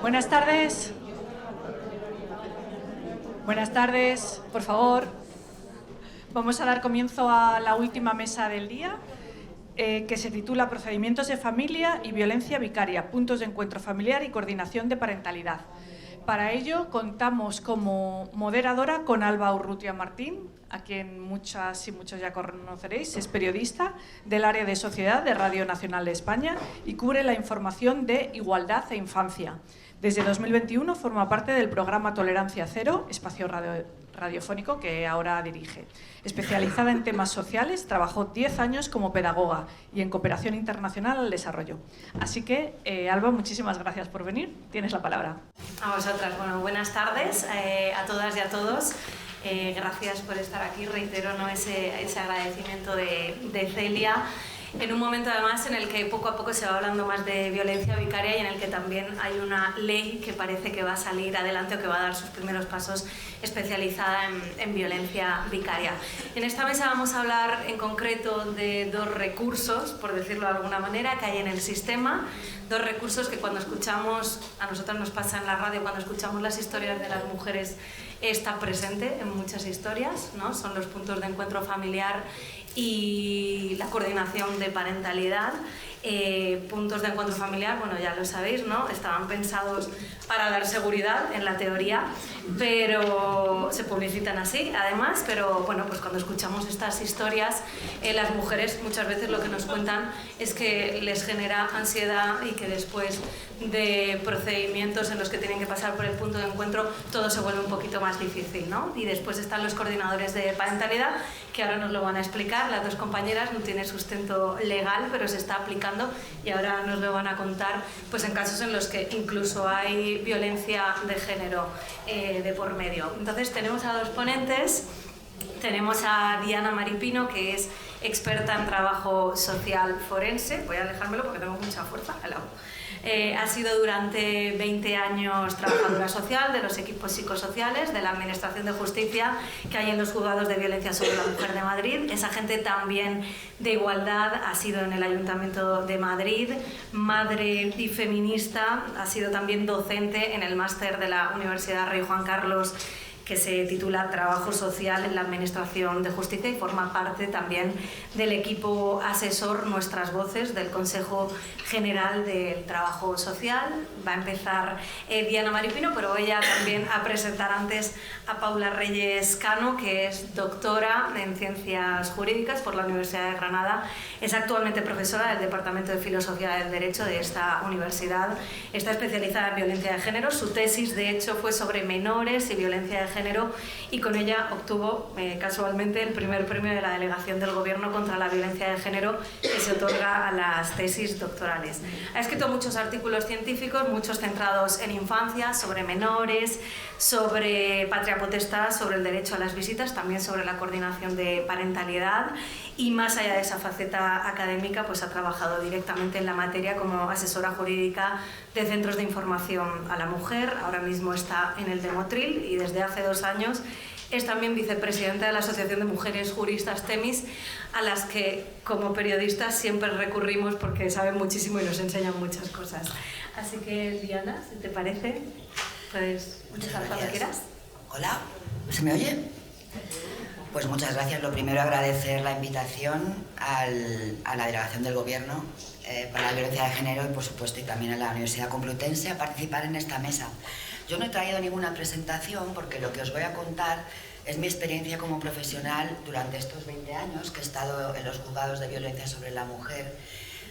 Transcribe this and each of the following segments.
Buenas tardes. Buenas tardes, por favor. Vamos a dar comienzo a la última mesa del día, que se titula Procedimientos de familia y violencia vicaria, puntos de encuentro familiar y coordinación de parentalidad. Para ello contamos como moderadora con Alba Urrutia Martín, a quien muchas y muchos ya conoceréis. Es periodista del área de sociedad de Radio Nacional de España y cubre la información de igualdad e infancia. Desde 2021 forma parte del programa Tolerancia Cero, espacio radiofónico que ahora dirige. Especializada en temas sociales, trabajó 10 años como pedagoga y en cooperación internacional al desarrollo. Así que, Alba, muchísimas gracias por venir. Tienes la palabra. A vosotras. Bueno, buenas tardes a todas y a todos. Gracias por estar aquí. Reitero ese agradecimiento de Celia. En un momento además en el que poco a poco se va hablando más de violencia vicaria y en el que también hay una ley que parece que va a salir adelante o que va a dar sus primeros pasos especializada en violencia vicaria. En esta mesa vamos a hablar en concreto de dos recursos, por decirlo de alguna manera, que hay en el sistema. Dos recursos que cuando escuchamos, a nosotros nos pasa en la radio, cuando escuchamos las historias de las mujeres, está presente en muchas historias, ¿no? Son los puntos de encuentro familiar y la coordinación de parentalidad. Puntos de encuentro familiar, bueno, ya lo sabéis, ¿no? Estaban pensados para dar seguridad en la teoría, pero se publicitan así, además, pero bueno, pues cuando escuchamos estas historias, las mujeres muchas veces lo que nos cuentan es que les genera ansiedad y que después de procedimientos en los que tienen que pasar por el punto de encuentro, todo se vuelve un poquito más difícil, ¿no? Y después están los coordinadores de parentalidad, que ahora nos lo van a explicar. Las dos compañeras, no tiene sustento legal, pero se está aplicando y ahora nos lo van a contar, pues en casos en los que incluso hay violencia de género de por medio. Entonces tenemos a dos ponentes. Tenemos a Diana Maripino, que es experta en trabajo social forense. Voy a alejármelo porque tengo mucha fuerza. Ha sido durante 20 años trabajadora social de los equipos psicosociales de la Administración de Justicia que hay en los juzgados de violencia sobre la mujer de Madrid. Es agente también de igualdad, ha sido en el Ayuntamiento de Madrid, madre y feminista, ha sido también docente en el máster de la Universidad Rey Juan Carlos, que se titula Trabajo Social en la Administración de Justicia, y forma parte también del equipo asesor Nuestras Voces del Consejo General del Trabajo Social. Va a empezar Diana Maripino, pero voy a también a presentar antes a Paula Reyes Cano, que es doctora en Ciencias Jurídicas por la Universidad de Granada. Es actualmente profesora del Departamento de Filosofía del Derecho de esta universidad. Está especializada en violencia de género. Su tesis, de hecho, fue sobre menores y violencia de género, y con ella obtuvo casualmente el primer premio de la Delegación del Gobierno contra la Violencia de Género, que se otorga a las tesis doctorales. Ha escrito muchos artículos científicos, muchos centrados en infancia, sobre menores, sobre patria potestad, sobre el derecho a las visitas, también sobre la coordinación de parentalidad, y más allá de esa faceta académica, pues ha trabajado directamente en la materia como asesora jurídica de centros de información a la mujer. Ahora mismo está en el de Motril y desde hace 2 años es también vicepresidenta de la Asociación de Mujeres Juristas Temis, a las que como periodistas siempre recurrimos porque saben muchísimo y nos enseñan muchas cosas. Así que, Diana, si te parece, pues muchas cuando quieras. Hola, ¿se me oye? Pues muchas gracias. Lo primero, agradecer la invitación a la Delegación del Gobierno para la Violencia de Género y, por supuesto, y también a la Universidad Complutense a participar en esta mesa. Yo no he traído ninguna presentación porque lo que os voy a contar es mi experiencia como profesional durante estos 20 años que he estado en los juzgados de violencia sobre la mujer,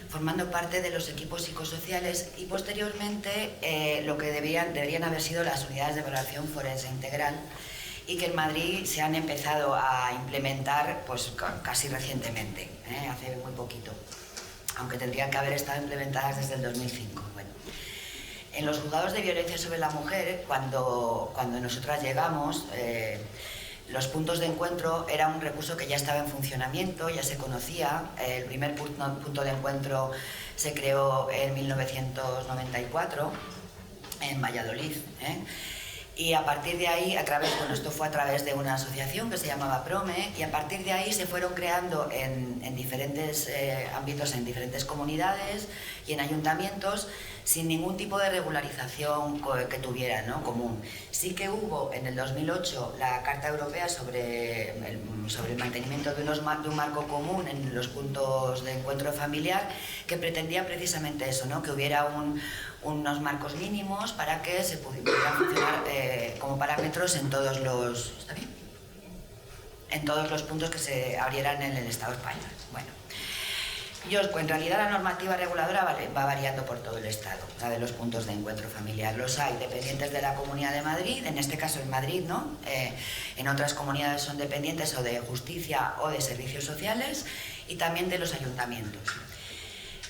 formando parte de los equipos psicosociales y posteriormente lo que deberían haber sido las unidades de evaluación forense integral, y que en Madrid se han empezado a implementar pues casi recientemente, hace muy poquito, aunque tendrían que haber estado implementadas desde el 2005. Bueno, en los juzgados de violencia sobre la mujer, cuando nosotras llegamos, los puntos de encuentro era un recurso que ya estaba en funcionamiento, ya se conocía. El primer punto de encuentro se creó en 1994 en Valladolid, Y a partir de ahí, esto fue a través de una asociación que se llamaba PROME, y a partir de ahí se fueron creando en diferentes ámbitos, en diferentes comunidades y en ayuntamientos, sin ningún tipo de regularización que tuviera, ¿no?, común. Sí que hubo en el 2008 la Carta Europea sobre el mantenimiento de un marco común en los puntos de encuentro familiar, que pretendía precisamente eso, ¿no?, que hubiera unos marcos mínimos para que se pudieran funcionar como parámetros en todos los, ¿está bien?, en todos los puntos que se abrieran en el Estado español. Bueno, en realidad la normativa reguladora va variando por todo el Estado, la de los puntos de encuentro familiar. Los hay dependientes de la Comunidad de Madrid, en este caso en Madrid, ¿no? En otras comunidades son dependientes o de justicia o de servicios sociales, y también de los ayuntamientos.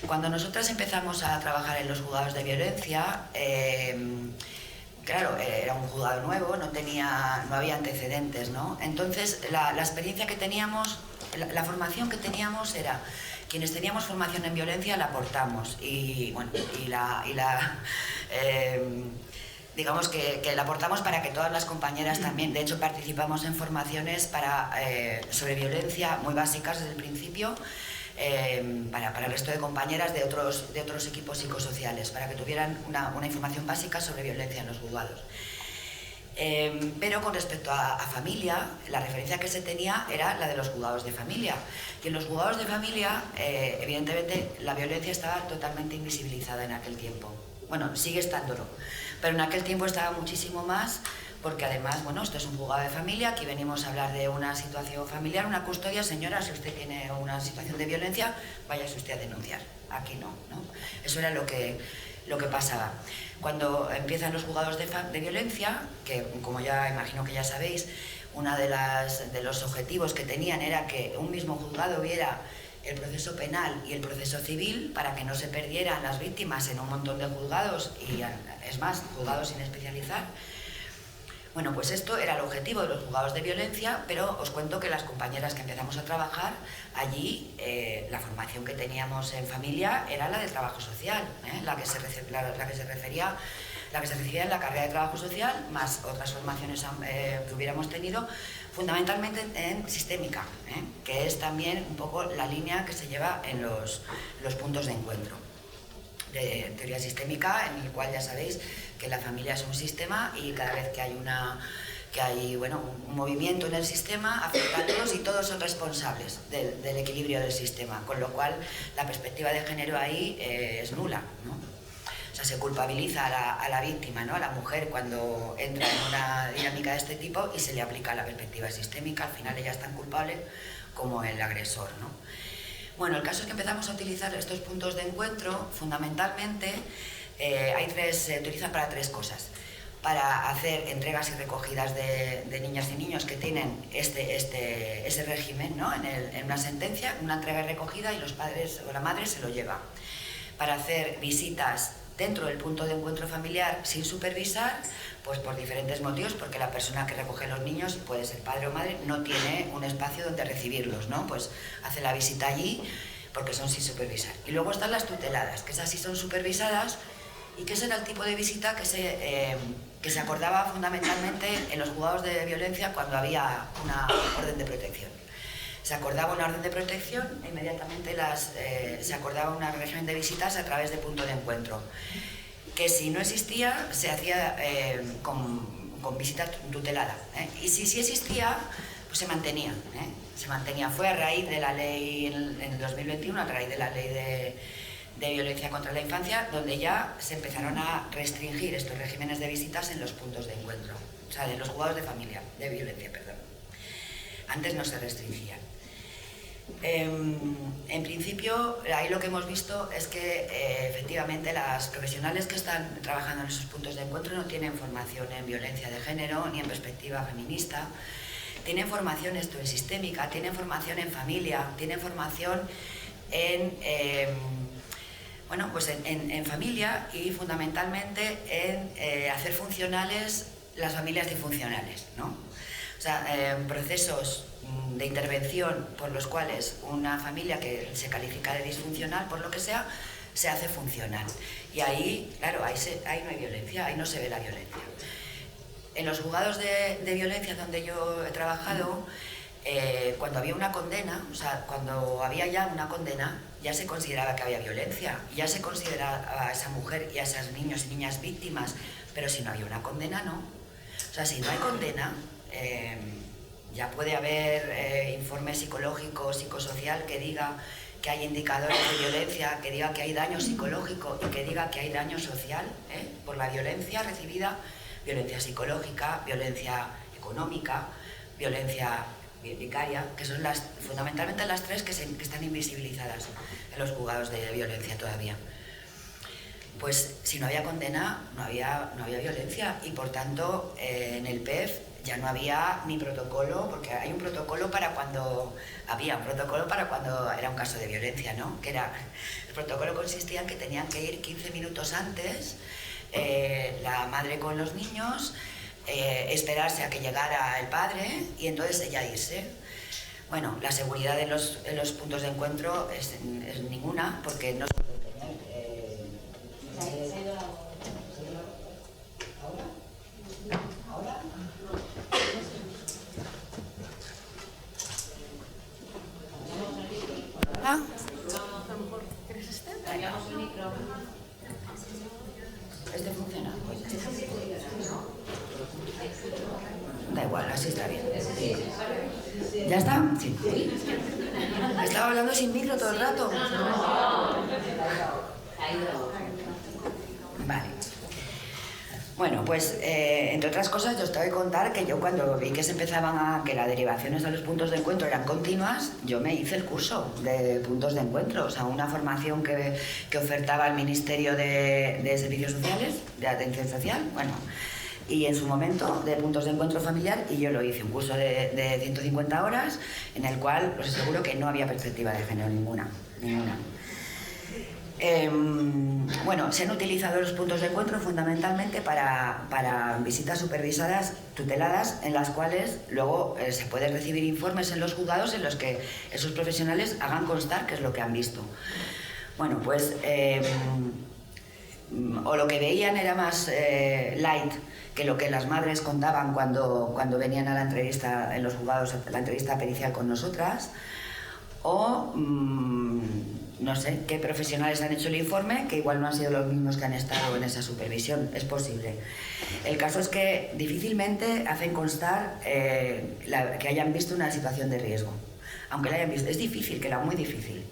Cuando nosotras empezamos a trabajar en los juzgados de violencia, claro, era un juzgado nuevo, no había antecedentes, ¿no? Entonces, la experiencia que teníamos, la formación que teníamos era, quienes teníamos formación en violencia la aportamos, y bueno, digamos que la aportamos para que todas las compañeras también. De hecho, participamos en formaciones sobre violencia muy básicas desde el principio, para el resto de compañeras de otros equipos psicosociales, para que tuvieran una información básica sobre violencia en los juzgados. Pero con respecto a familia, la referencia que se tenía era la de los juzgados de familia. Y en los juzgados de familia, evidentemente, la violencia estaba totalmente invisibilizada en aquel tiempo. Bueno, sigue estándolo, pero en aquel tiempo estaba muchísimo más, porque además, bueno, esto es un juzgado de familia, aquí venimos a hablar de una situación familiar, una custodia. Señora, si usted tiene una situación de violencia, váyase usted a denunciar. Aquí no, ¿no? Eso era lo que pasaba. Cuando empiezan los juzgados de violencia, que como ya imagino que ya sabéis, uno de los objetivos que tenían era que un mismo juzgado viera el proceso penal y el proceso civil, para que no se perdieran las víctimas en un montón de juzgados, y es más, juzgados sin especializar. Bueno, pues esto era el objetivo de los juzgados de violencia, pero os cuento que las compañeras que empezamos a trabajar allí, la formación que teníamos en familia era la de trabajo social, la que se recibía en la carrera de trabajo social, más otras formaciones que hubiéramos tenido, fundamentalmente en sistémica, que es también un poco la línea que se lleva en los puntos de encuentro. De teoría sistémica, en el cual ya sabéis que la familia es un sistema, y cada vez que hay un movimiento en el sistema afecta a todos, y todos son responsables del equilibrio del sistema, con lo cual la perspectiva de género ahí es nula, ¿no? O sea, se culpabiliza a la víctima, ¿no?, a la mujer, cuando entra en una dinámica de este tipo, y se le aplica la perspectiva sistémica. Al final ella es tan culpable como el agresor, ¿no? Bueno, el caso es que empezamos a utilizar estos puntos de encuentro, fundamentalmente, se utilizan para tres cosas: para hacer entregas y recogidas de niñas y niños que tienen ese régimen, ¿no?, en una sentencia, una entrega y recogida, y los padres o la madre se lo lleva; para hacer visitas dentro del punto de encuentro familiar sin supervisar, pues por diferentes motivos, porque la persona que recoge a los niños, puede ser padre o madre, no tiene un espacio donde recibirlos, ¿no? Pues hace la visita allí, porque son sin supervisar. Y luego están las tuteladas, que esas sí son supervisadas, y que ese era el tipo de visita que se acordaba fundamentalmente en los juzgados de violencia cuando había una orden de protección. Se acordaba una orden de protección e inmediatamente se acordaba un régimen de visitas a través de punto de encuentro, que si no existía se hacía con visita tutelada, y si existía, pues se mantenía. Fue a raíz de la ley en el 2021, a raíz de la ley de violencia contra la infancia, donde ya se empezaron a restringir estos regímenes de visitas en los puntos de encuentro, o sea, en los juzgados de violencia, perdón. Antes no se restringían. En principio, ahí lo que hemos visto es que efectivamente las profesionales que están trabajando en esos puntos de encuentro no tienen formación en violencia de género ni en perspectiva feminista. Tienen formación en sistémica, tienen formación en familia, tienen formación en familia, y fundamentalmente en hacer funcionales las familias disfuncionales, ¿no? O sea, procesos de intervención por los cuales una familia que se califica de disfuncional, por lo que sea, se hace funcional. Y ahí, claro, ahí no hay violencia, ahí no se ve la violencia. en los juzgados de violencia donde yo he trabajado, cuando había una condena, o sea, cuando había ya una condena, ya se consideraba que había violencia, ya se consideraba a esa mujer y a esos niños y niñas víctimas, pero si no había una condena, no. O sea, si no hay condena, ya puede haber informe psicológico, psicosocial que diga que hay indicadores de violencia, que diga que hay daño psicológico y que diga que hay daño social por la violencia recibida, violencia psicológica, violencia económica, violencia vicaria, que son fundamentalmente las tres que están invisibilizadas en los juzgados de violencia todavía. Pues si no había condena, no había violencia, y por tanto en el PEF ya no había ni protocolo, porque había un protocolo para cuando era un caso de violencia, ¿no? El protocolo consistía en que tenían que ir 15 minutos antes la madre con los niños, esperarse a que llegara el padre y entonces ella irse. Bueno, la seguridad en los puntos de encuentro es ninguna, porque no se puede tener... ¿Ahora? ¿Ah? ¿Quieres este? ¿Este funciona? Pues ya está. Da igual, así está bien. ¿Ya está? Sí. Estaba hablando sin micro todo el rato. Vale. Bueno, pues entre otras cosas yo os tengo que contar que yo cuando vi que que las derivaciones a los puntos de encuentro eran continuas, yo me hice el curso de puntos de encuentro, o sea, una formación que ofertaba el Ministerio de Servicios Sociales, de Atención Social, bueno, y en su momento de puntos de encuentro familiar, y yo lo hice, un curso de 150 horas, en el cual os aseguro que no había perspectiva de género ninguna. Bueno, se han utilizado los puntos de encuentro fundamentalmente para visitas supervisadas, tuteladas, en las cuales luego se pueden recibir informes en los juzgados en los que esos profesionales hagan constar qué es lo que han visto. Bueno, pues o lo que veían era más light que lo que las madres contaban cuando venían a la entrevista en los juzgados, la entrevista pericial con nosotras, o no sé qué profesionales han hecho el informe, que igual no han sido los mismos que han estado en esa supervisión, es posible. El caso es que difícilmente hacen constar que hayan visto una situación de riesgo, aunque la hayan visto, es difícil, que era muy difícil,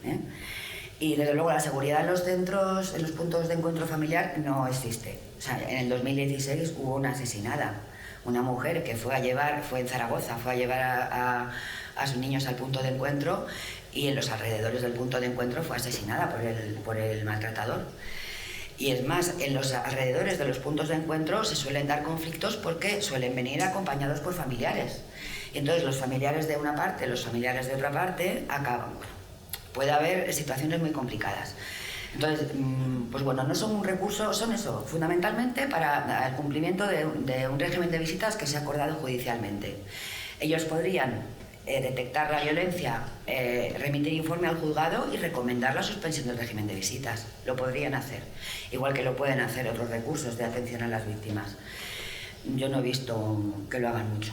Y desde luego la seguridad en los centros, en los puntos de encuentro familiar no existe. O sea, en el 2016 hubo una asesinada, una mujer que fue en Zaragoza, fue a llevar a sus niños al punto de encuentro, y en los alrededores del punto de encuentro fue asesinada por el maltratador. Y es más, en los alrededores de los puntos de encuentro se suelen dar conflictos porque suelen venir acompañados por familiares. Y entonces los familiares de una parte, los familiares de otra parte, puede haber situaciones muy complicadas. Entonces, pues bueno, no son un recurso, son eso, fundamentalmente para el cumplimiento de un régimen de visitas que se ha acordado judicialmente. Ellos podrían detectar la violencia, remitir informe al juzgado y recomendar la suspensión del régimen de visitas. Lo podrían hacer, igual que lo pueden hacer otros recursos de atención a las víctimas. Yo no he visto que lo hagan mucho,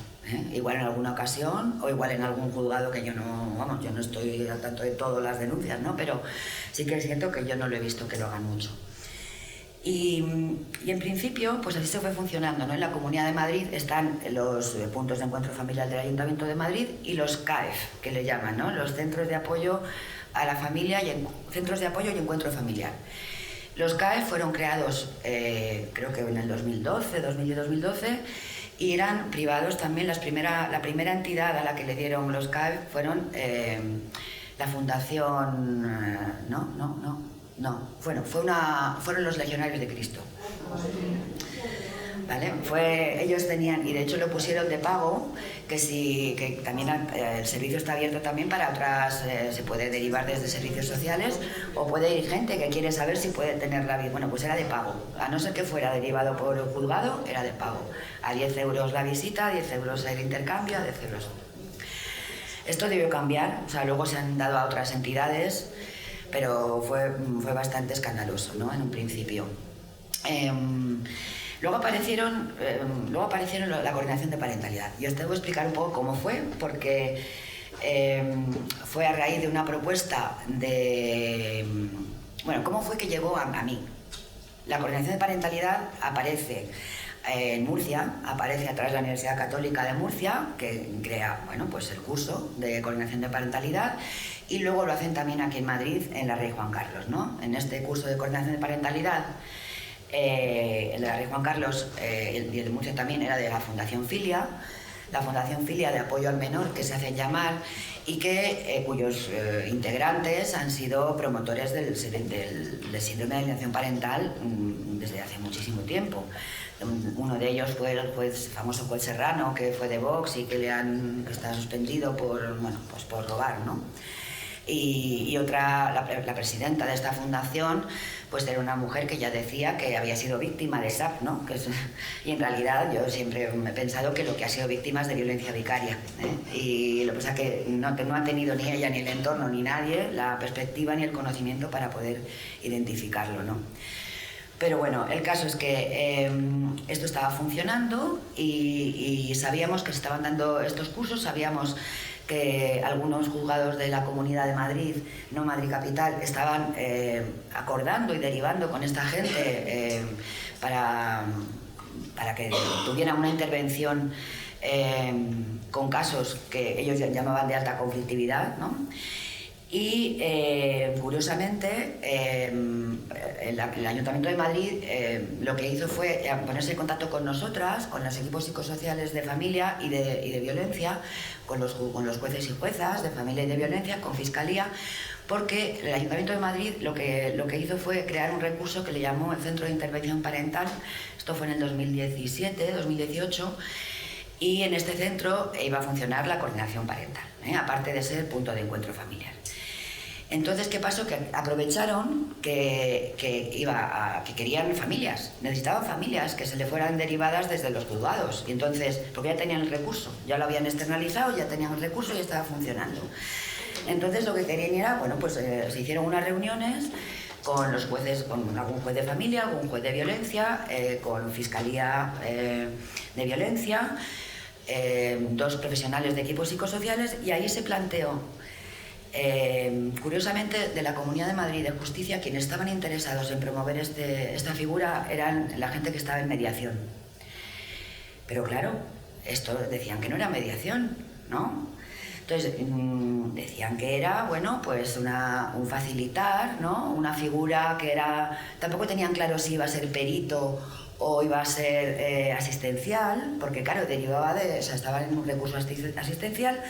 igual en alguna ocasión o igual en algún juzgado que yo no estoy al tanto de todas las denuncias, ¿no? Pero sí que es cierto que yo no lo he visto que lo hagan mucho. Y en principio, pues así se fue funcionando, ¿no? En la Comunidad de Madrid están los puntos de encuentro familiar del Ayuntamiento de Madrid y los CAEF, que le llaman, ¿no? Los Centros de Apoyo a la Familia Centros de Apoyo y Encuentro Familiar. Los CAEF fueron creados, creo que en el 2012, y eran privados también. La primera entidad a la que le dieron los CAEF fueron la Fundación... fueron los Legionarios de Cristo. ¿Vale? Ellos tenían, y de hecho lo pusieron de pago, que también el servicio está abierto también para otras, se puede derivar desde servicios sociales, o puede ir gente que quiere saber si puede tener la visita. Bueno, pues era de pago, a no ser que fuera derivado por juzgado, era de pago. A 10 euros la visita, a 10 euros el intercambio, a 10 euros. Esto debió cambiar, o sea, luego se han dado a otras entidades, pero fue bastante escandaloso, ¿no? En un principio. Luego aparecieron la coordinación de parentalidad. Y os tengo que explicar un poco cómo fue, porque fue a raíz de una propuesta de... Bueno, ¿cómo fue que llegó a mí? La coordinación de parentalidad aparece en Murcia, aparece a través de la Universidad Católica de Murcia, que crea, bueno, pues el curso de coordinación de parentalidad, y luego lo hacen también aquí en Madrid, en la Rey Juan Carlos, ¿no? En este curso de coordinación de parentalidad, el de la Rey Juan Carlos y el de Murcia también era de la Fundación Filia, de apoyo al menor, que se hacen llamar, y que cuyos integrantes han sido promotores del síndrome de alienación parental desde hace muchísimo tiempo. Uno de ellos fue el famoso juez Serrano, que fue de Vox y que está suspendido por robar, ¿no? Y otra, la presidenta de esta fundación, pues era una mujer que ya decía que había sido víctima de SAP, ¿no? Y en realidad yo siempre he pensado que lo que ha sido víctima es de violencia vicaria, ¿eh? Y lo que pasa es que no ha tenido ni ella, ni el entorno, ni nadie la perspectiva ni el conocimiento para poder identificarlo, ¿no? Pero bueno, el caso es que esto estaba funcionando y sabíamos que se estaban dando estos cursos, sabíamos que algunos juzgados de la Comunidad de Madrid, no Madrid Capital, estaban acordando y derivando con esta gente para que tuvieran una intervención con casos que ellos llamaban de alta conflictividad, ¿no? Y curiosamente el Ayuntamiento de Madrid lo que hizo fue ponerse en contacto con nosotras, con los equipos psicosociales de familia y de violencia, con los jueces y juezas de familia y de violencia, con Fiscalía, porque el Ayuntamiento de Madrid lo que hizo fue crear un recurso que le llamó el Centro de Intervención Parental. Esto fue en el 2017, 2018, y en este centro iba a funcionar la coordinación parental, aparte de ser punto de encuentro familiar. Entonces, ¿qué pasó? Que aprovecharon que querían familias, necesitaban familias que se le fueran derivadas desde los juzgados. Y entonces, porque ya tenían el recurso, ya lo habían externalizado, ya tenían el recurso y estaba funcionando. Entonces, lo que querían era, bueno, pues se hicieron unas reuniones con los jueces, con algún juez de familia, algún juez de violencia, con Fiscalía de Violencia, dos profesionales de equipos psicosociales, y ahí se planteó. Curiosamente, de la Comunidad de Madrid de Justicia, quienes estaban interesados en promover esta figura eran la gente que estaba en mediación. Pero claro, esto decían que no era mediación, ¿no? Entonces, decían que era, bueno, pues un facilitar, ¿no? Una figura que era... Tampoco tenían claro si iba a ser perito o iba a ser asistencial, porque claro, derivaba de... O sea, estaba en un recurso asistencial,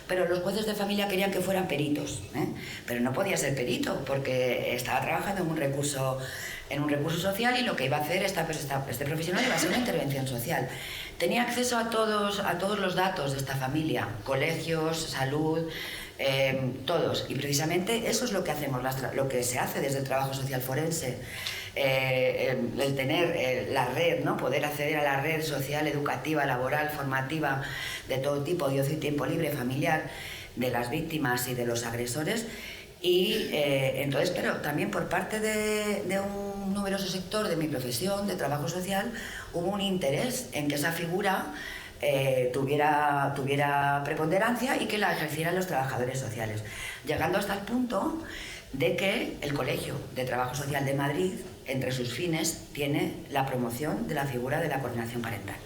pero los jueces de familia querían que fueran peritos, ¿eh? Pero no podía ser perito, porque estaba trabajando en un recurso social, y lo que iba a hacer este profesional iba a ser una intervención social. Tenía acceso a todos los datos de esta familia, colegios, salud, todos. Y precisamente eso es lo que hacemos, lo que se hace desde el trabajo social forense. El tener la red, ¿no? Poder acceder a la red social, educativa, laboral, formativa, de todo tipo, de ocio y tiempo libre, familiar, de las víctimas y de los agresores. Y entonces, pero también por parte de un numeroso sector de mi profesión, de trabajo social, hubo un interés en que esa figura tuviera preponderancia y que la ejercieran los trabajadores sociales, llegando hasta el punto de que el Colegio de Trabajo Social de Madrid, entre sus fines, tiene la promoción de la figura de la coordinación parental.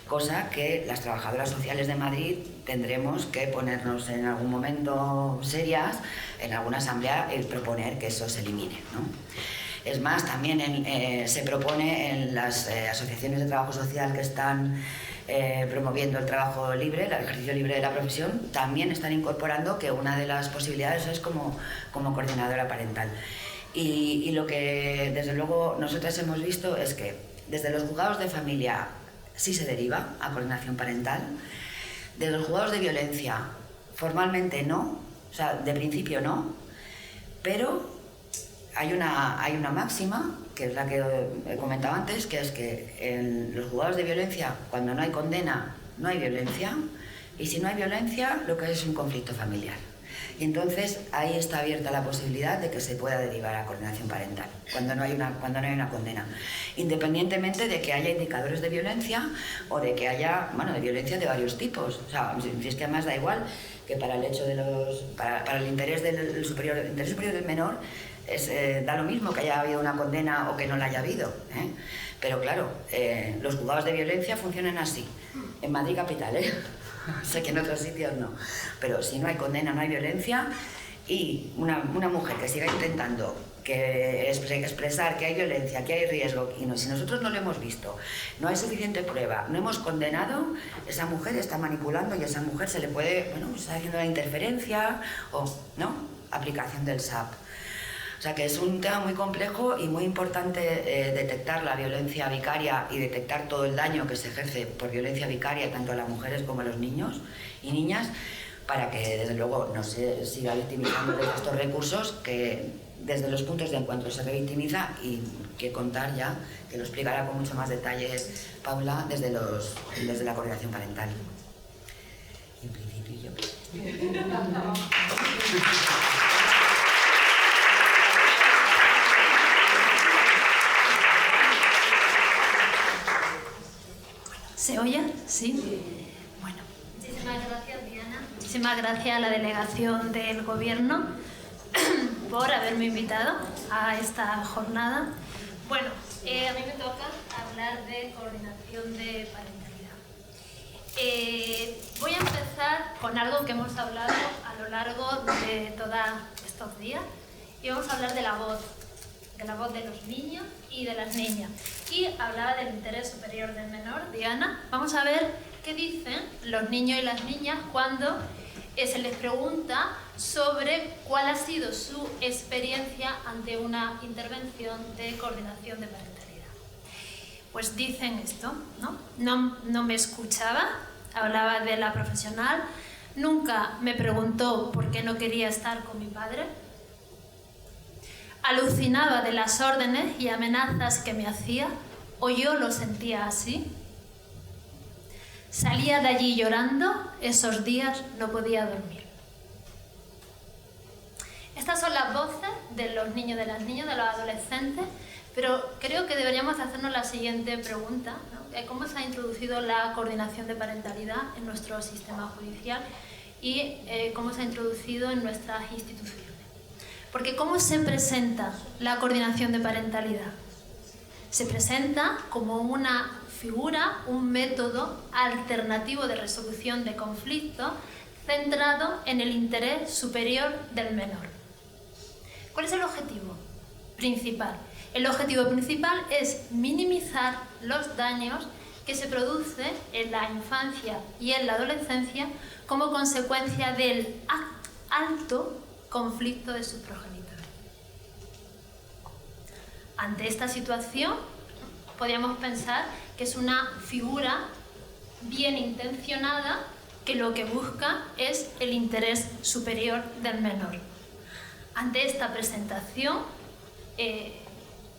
Cosa que las trabajadoras sociales de Madrid tendremos que ponernos en algún momento serias, en alguna asamblea, el proponer que eso se elimine, ¿no? Es más, también se propone en las asociaciones de trabajo social que están promoviendo el trabajo libre, el ejercicio libre de la profesión, también están incorporando que una de las posibilidades es como coordinadora parental. Y lo que desde luego nosotras hemos visto es que desde los juzgados de familia sí se deriva a coordinación parental, desde los juzgados de violencia formalmente no, o sea, de principio no, pero hay una máxima, que es la que he comentado antes, que es que en los juzgados de violencia, cuando no hay condena, no hay violencia, y si no hay violencia, lo que es un conflicto familiar. Y entonces ahí está abierta la posibilidad de que se pueda derivar a coordinación parental, cuando no hay una condena, independientemente de que haya indicadores de violencia o de que haya, de violencia de varios tipos. O sea, si es que además da igual que para el hecho de para el interés superior del menor, da lo mismo que haya habido una condena o que no la haya habido, ¿eh? Pero claro, los juzgados de violencia funcionan así, en Madrid capital, sé que en otros sitios no, pero si no hay condena, no hay violencia, y una mujer que siga intentando expresar que hay violencia, que hay riesgo, y si nosotros no lo hemos visto, no hay suficiente prueba, no hemos condenado, esa mujer está manipulando y a esa mujer se le puede, está haciendo la interferencia o, aplicación del SAP. O sea que es un tema muy complejo y muy importante detectar la violencia vicaria y detectar todo el daño que se ejerce por violencia vicaria tanto a las mujeres como a los niños y niñas, para que desde luego no se siga victimizando de estos recursos que desde los puntos de encuentro se revictimiza, y que contar ya, que lo explicará con mucho más detalle Paula, desde la coordinación parental. En principio yo... ¿Se oye? ¿Sí? Bueno. Muchísimas gracias, Diana. Muchísimas gracias a la delegación del Gobierno por haberme invitado a esta jornada. Bueno, a mí me toca hablar de coordinación de parentalidad. Voy a empezar con algo que hemos hablado a lo largo de todos estos días, y vamos a hablar de la voz de los niños y de las niñas. Y hablaba del interés superior del menor, Diana. Vamos a ver qué dicen los niños y las niñas cuando se les pregunta sobre cuál ha sido su experiencia ante una intervención de coordinación de parentalidad. Pues dicen esto, No me escuchaba, hablaba de la profesional, nunca me preguntó por qué no quería estar con mi padre, alucinaba de las órdenes y amenazas que me hacía, o yo lo sentía así. Salía de allí llorando, esos días no podía dormir. Estas son las voces de los niños, de las niñas, de los adolescentes, pero creo que deberíamos hacernos la siguiente pregunta, ¿Cómo se ha introducido la coordinación de parentalidad en nuestro sistema judicial y cómo se ha introducido en nuestras instituciones? Porque ¿cómo se presenta la coordinación de parentalidad? Se presenta como una figura, un método alternativo de resolución de conflictos centrado en el interés superior del menor. ¿Cuál es el objetivo principal? El objetivo principal es minimizar los daños que se producen en la infancia y en la adolescencia como consecuencia del alto conflicto de sus progenitores. Ante esta situación, podríamos pensar que es una figura bien intencionada que lo que busca es el interés superior del menor. Ante esta presentación,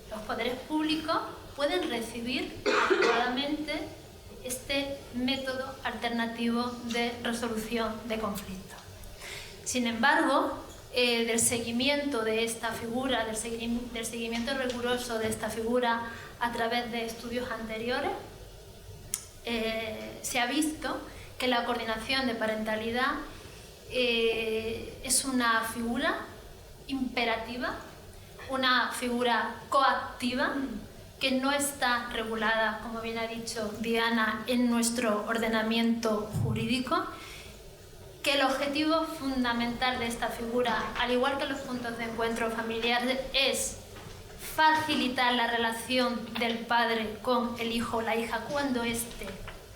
los poderes públicos pueden recibir adecuadamente este método alternativo de resolución de conflictos. Sin embargo, del seguimiento de esta figura, del seguimiento riguroso de esta figura a través de estudios anteriores, se ha visto que la coordinación de parentalidad es una figura imperativa, una figura coactiva que no está regulada, como bien ha dicho Diana, en nuestro ordenamiento jurídico, que el objetivo fundamental de esta figura, al igual que los puntos de encuentro familiares, es facilitar la relación del padre con el hijo o la hija cuando éste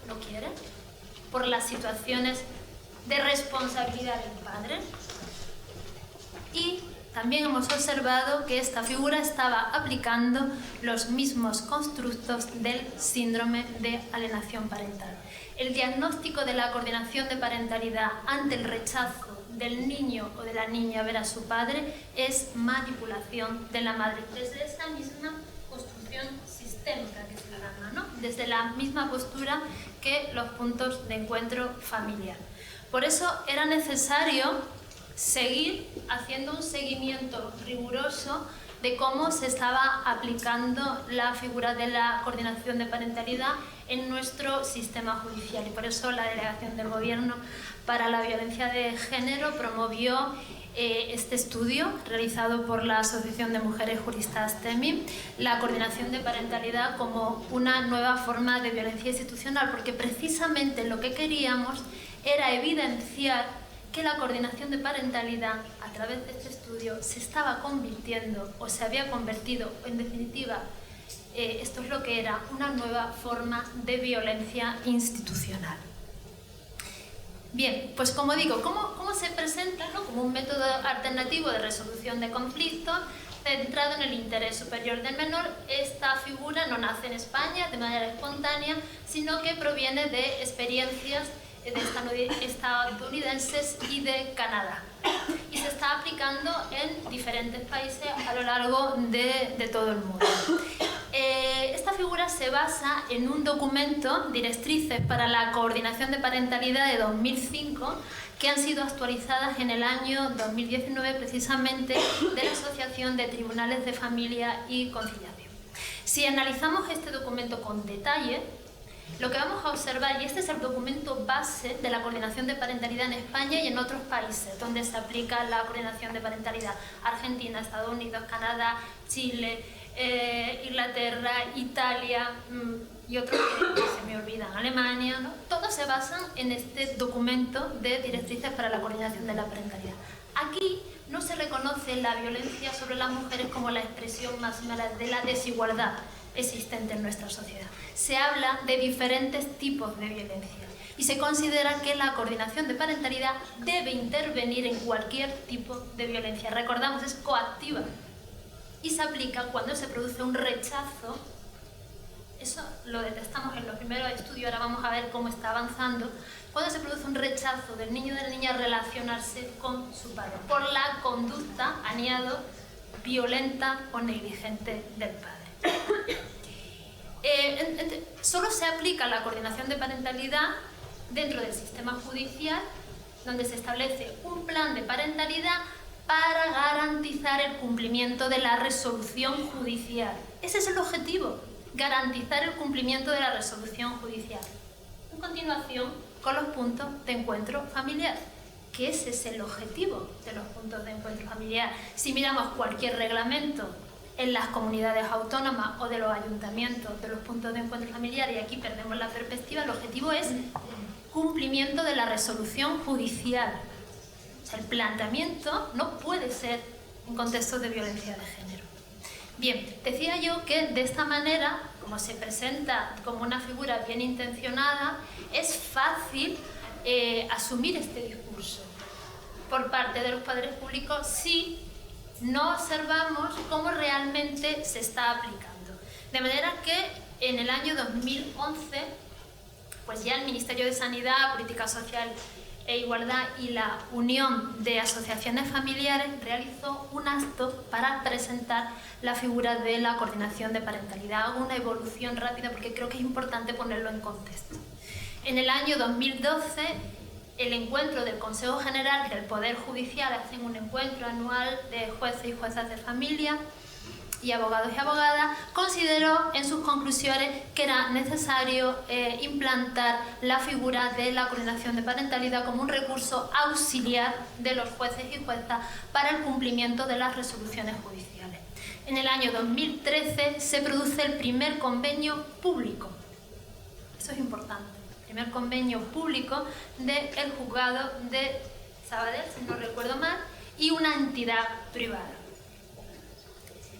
lo quiere, por las situaciones de responsabilidad del padre. Y también hemos observado que esta figura estaba aplicando los mismos constructos del síndrome de alienación parental. El diagnóstico de la coordinación de parentalidad ante el rechazo del niño o de la niña a ver a su padre es manipulación de la madre, desde esa misma construcción sistémica que se llama, ¿no? Desde la misma postura que los puntos de encuentro familiar. Por eso era necesario seguir haciendo un seguimiento riguroso de cómo se estaba aplicando la figura de la coordinación de parentalidad en nuestro sistema judicial. Y por eso la Delegación del Gobierno para la Violencia de Género promovió este estudio realizado por la Asociación de Mujeres Juristas TEMI, la coordinación de parentalidad como una nueva forma de violencia institucional, porque precisamente lo que queríamos era evidenciar que la coordinación de parentalidad a través de este estudio se estaba convirtiendo o se había convertido, en definitiva, esto es lo que era, una nueva forma de violencia institucional. Bien, pues como digo, ¿cómo se presenta, ¿no?, como un método alternativo de resolución de conflictos centrado en el interés superior del menor? Esta figura no nace en España de manera espontánea, sino que proviene de experiencias estadounidenses y de Canadá. Y se está aplicando en diferentes países a lo largo de todo el mundo. Esta figura se basa en un documento, Directrices para la Coordinación de Parentalidad de 2005, que han sido actualizadas en el año 2019 precisamente de la Asociación de Tribunales de Familia y Conciliación. Si analizamos este documento con detalle, lo que vamos a observar, y este es el documento base de la coordinación de parentalidad en España y en otros países donde se aplica la coordinación de parentalidad: Argentina, Estados Unidos, Canadá, Chile, Inglaterra, Italia y otros que se me olvidan, Alemania, ¿no? Todos se basan en este documento de Directrices para la Coordinación de la Parentalidad. Aquí no se reconoce la violencia sobre las mujeres como la expresión máxima de la desigualdad existente en nuestra sociedad. Se habla de diferentes tipos de violencia y se considera que la coordinación de parentalidad debe intervenir en cualquier tipo de violencia. Recordamos, es coactiva y se aplica cuando se produce un rechazo. Eso lo detectamos en los primeros estudios, ahora vamos a ver cómo está avanzando. Cuando se produce un rechazo del niño o de la niña a relacionarse con su padre por la conducta, añado, violenta o negligente del padre. Solo se aplica la coordinación de parentalidad dentro del sistema judicial, donde se establece un plan de parentalidad para garantizar el cumplimiento de la resolución judicial. Ese es el objetivo, garantizar el cumplimiento de la resolución judicial. En continuación, con los puntos de encuentro familiar, que ese es el objetivo de los puntos de encuentro familiar. Si miramos cualquier reglamento en las comunidades autónomas o de los ayuntamientos de los puntos de encuentro familiar, y aquí perdemos la perspectiva, el objetivo es cumplimiento de la resolución judicial. O sea, el planteamiento no puede ser en contextos de violencia de género. Bien, decía yo que de esta manera, como se presenta como una figura bien intencionada, es fácil asumir este discurso por parte de los poderes públicos si no observamos cómo realmente se está aplicando. De manera que en el año 2011, pues ya el Ministerio de Sanidad, Política Social e Igualdad y la Unión de Asociaciones Familiares realizó un acto para presentar la figura de la coordinación de parentalidad. Hago una evolución rápida porque creo que es importante ponerlo en contexto. En el año 2012, el encuentro del Consejo General del Poder Judicial, hacen un encuentro anual de jueces y juezas de familia y abogados y abogadas, consideró en sus conclusiones que era necesario implantar la figura de la coordinación de parentalidad como un recurso auxiliar de los jueces y juezas para el cumplimiento de las resoluciones judiciales. En el año 2013 se produce el primer convenio público. Eso es importante. Primer convenio público del juzgado de Sabadell, si no recuerdo mal, y una entidad privada.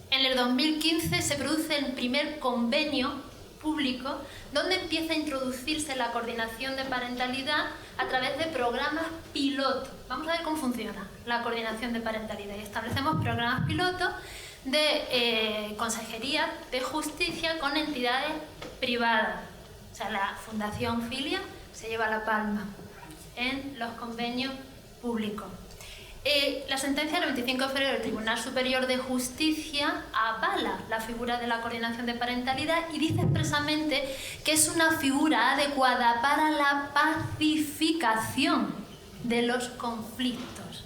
En el 2015 se produce el primer convenio público donde empieza a introducirse la coordinación de parentalidad a través de programas piloto. Vamos a ver cómo funciona la coordinación de parentalidad. Y establecemos programas piloto de consejería de justicia con entidades privadas. O sea, la Fundación Filia se lleva la palma en los convenios públicos. La sentencia del 25 de febrero del Tribunal Superior de Justicia avala la figura de la coordinación de parentalidad y dice expresamente que es una figura adecuada para la pacificación de los conflictos.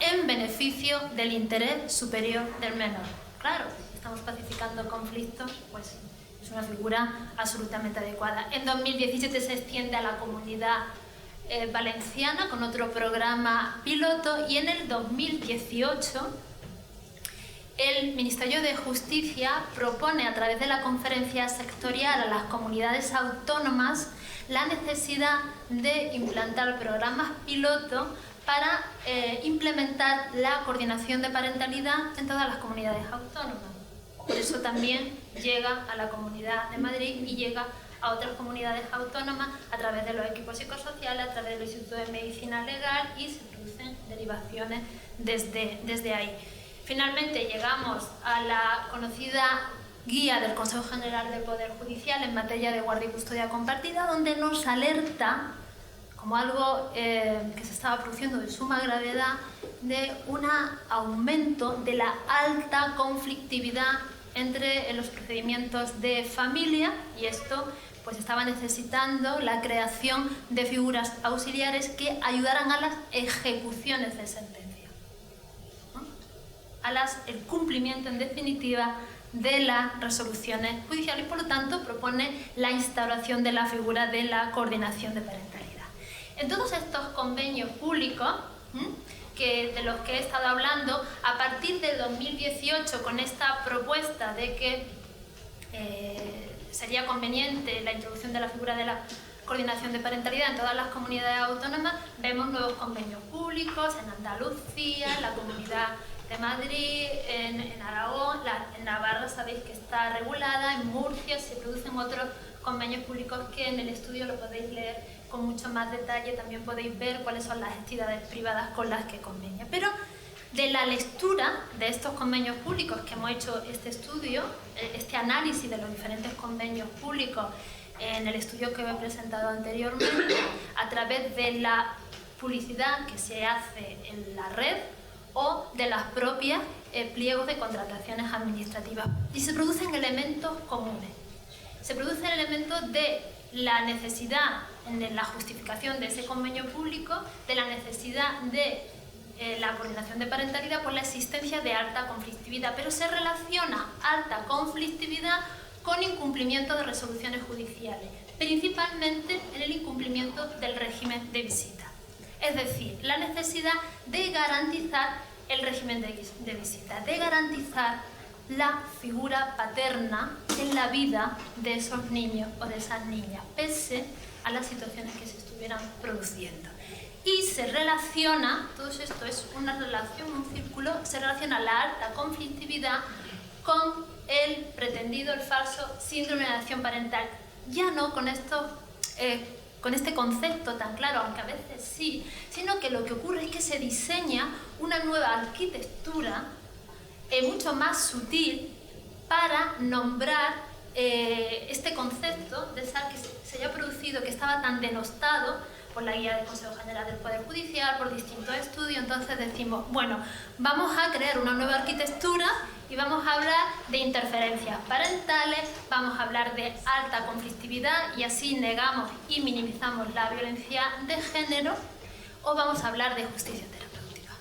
en beneficio del interés superior del menor. Claro, estamos pacificando conflictos, pues es una figura absolutamente adecuada. En 2017 se extiende a la Comunidad Valenciana con otro programa piloto, y en el 2018 el Ministerio de Justicia propone a través de la conferencia sectorial a las comunidades autónomas la necesidad de implantar programas piloto para implementar la coordinación de parentalidad en todas las comunidades autónomas. Por eso también llega a la Comunidad de Madrid y llega a otras comunidades autónomas a través de los equipos psicosociales, a través del Instituto de Medicina Legal, y se producen derivaciones desde ahí. Finalmente llegamos a la conocida guía del Consejo General del Poder Judicial en materia de guardia y custodia compartida, donde nos alerta como algo que se estaba produciendo de suma gravedad, de un aumento de la alta conflictividad entre los procedimientos de familia, y esto pues estaba necesitando la creación de figuras auxiliares que ayudaran a las ejecuciones de sentencia, ¿no? El cumplimiento en definitiva de las resoluciones judiciales, y por lo tanto propone la instauración de la figura de la coordinación de parentalidad. En todos estos convenios públicos de los que he estado hablando, a partir de 2018, con esta propuesta de que sería conveniente la introducción de la figura de la coordinación de parentalidad en todas las comunidades autónomas, vemos nuevos convenios públicos en Andalucía, en la Comunidad de Madrid, en Aragón, en Navarra sabéis que está regulada, en Murcia se producen otros convenios públicos que en el estudio lo podéis leer con mucho más detalle, también podéis ver cuáles son las entidades privadas con las que convenia. Pero de la lectura de estos convenios públicos que hemos hecho este estudio, este análisis de los diferentes convenios públicos en el estudio que he presentado anteriormente, a través de la publicidad que se hace en la red o de las propias pliegos de contrataciones administrativas. Y se producen elementos comunes. Se producen elementos de la necesidad de la justificación de ese convenio público, de la necesidad de la coordinación de parentalidad por la existencia de alta conflictividad, pero se relaciona alta conflictividad con incumplimiento de resoluciones judiciales, principalmente en el incumplimiento del régimen de visita. Es decir, la necesidad de garantizar el régimen de visita, de garantizar la figura paterna en la vida de esos niños o de esas niñas, pese a las situaciones que se estuvieran produciendo. Y se relaciona, todo esto es una relación, un círculo, se relaciona la alta conflictividad con el pretendido, el falso síndrome de alienación parental. Ya no con este concepto tan claro, aunque a veces sí, sino que lo que ocurre es que se diseña una nueva arquitectura mucho más sutil para nombrar este concepto de SAR que se haya producido, que estaba tan denostado por la guía del Consejo General del Poder Judicial, por distintos estudios. Entonces decimos, bueno, vamos a crear una nueva arquitectura y vamos a hablar de interferencias parentales, vamos a hablar de alta conflictividad y así negamos y minimizamos la violencia de género, o vamos a hablar de justicia terapéutica.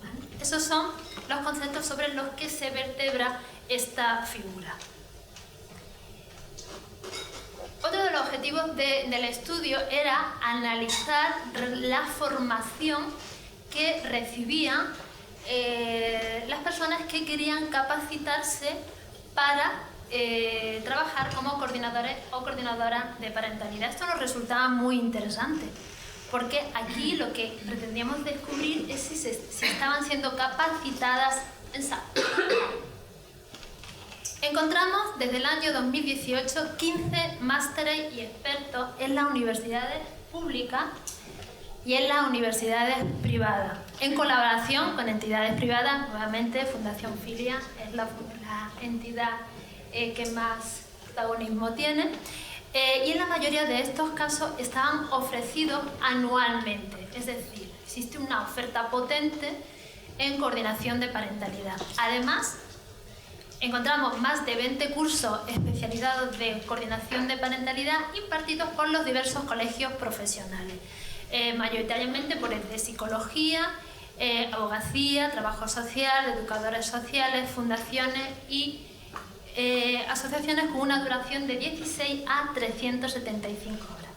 ¿Vale? Esos son los conceptos sobre los que se vertebra esta figura. Otro de los objetivos del estudio era analizar la formación que recibían las personas que querían capacitarse para trabajar como coordinadores o coordinadoras de parentalidad. Esto nos resultaba muy interesante, porque aquí lo que pretendíamos descubrir es si estaban siendo capacitadas en SAR. Encontramos desde el año 2018 15 másteres y expertos en las universidades públicas y en las universidades privadas, en colaboración con entidades privadas. Nuevamente, Fundación Filia es la entidad que más protagonismo tiene, y en la mayoría de estos casos estaban ofrecidos anualmente, es decir, existe una oferta potente en coordinación de parentalidad. Además, encontramos más de 20 cursos especializados de coordinación de parentalidad impartidos por los diversos colegios profesionales, mayoritariamente por el de psicología, abogacía, trabajo social, educadores sociales, fundaciones y asociaciones con una duración de 16 a 375 horas.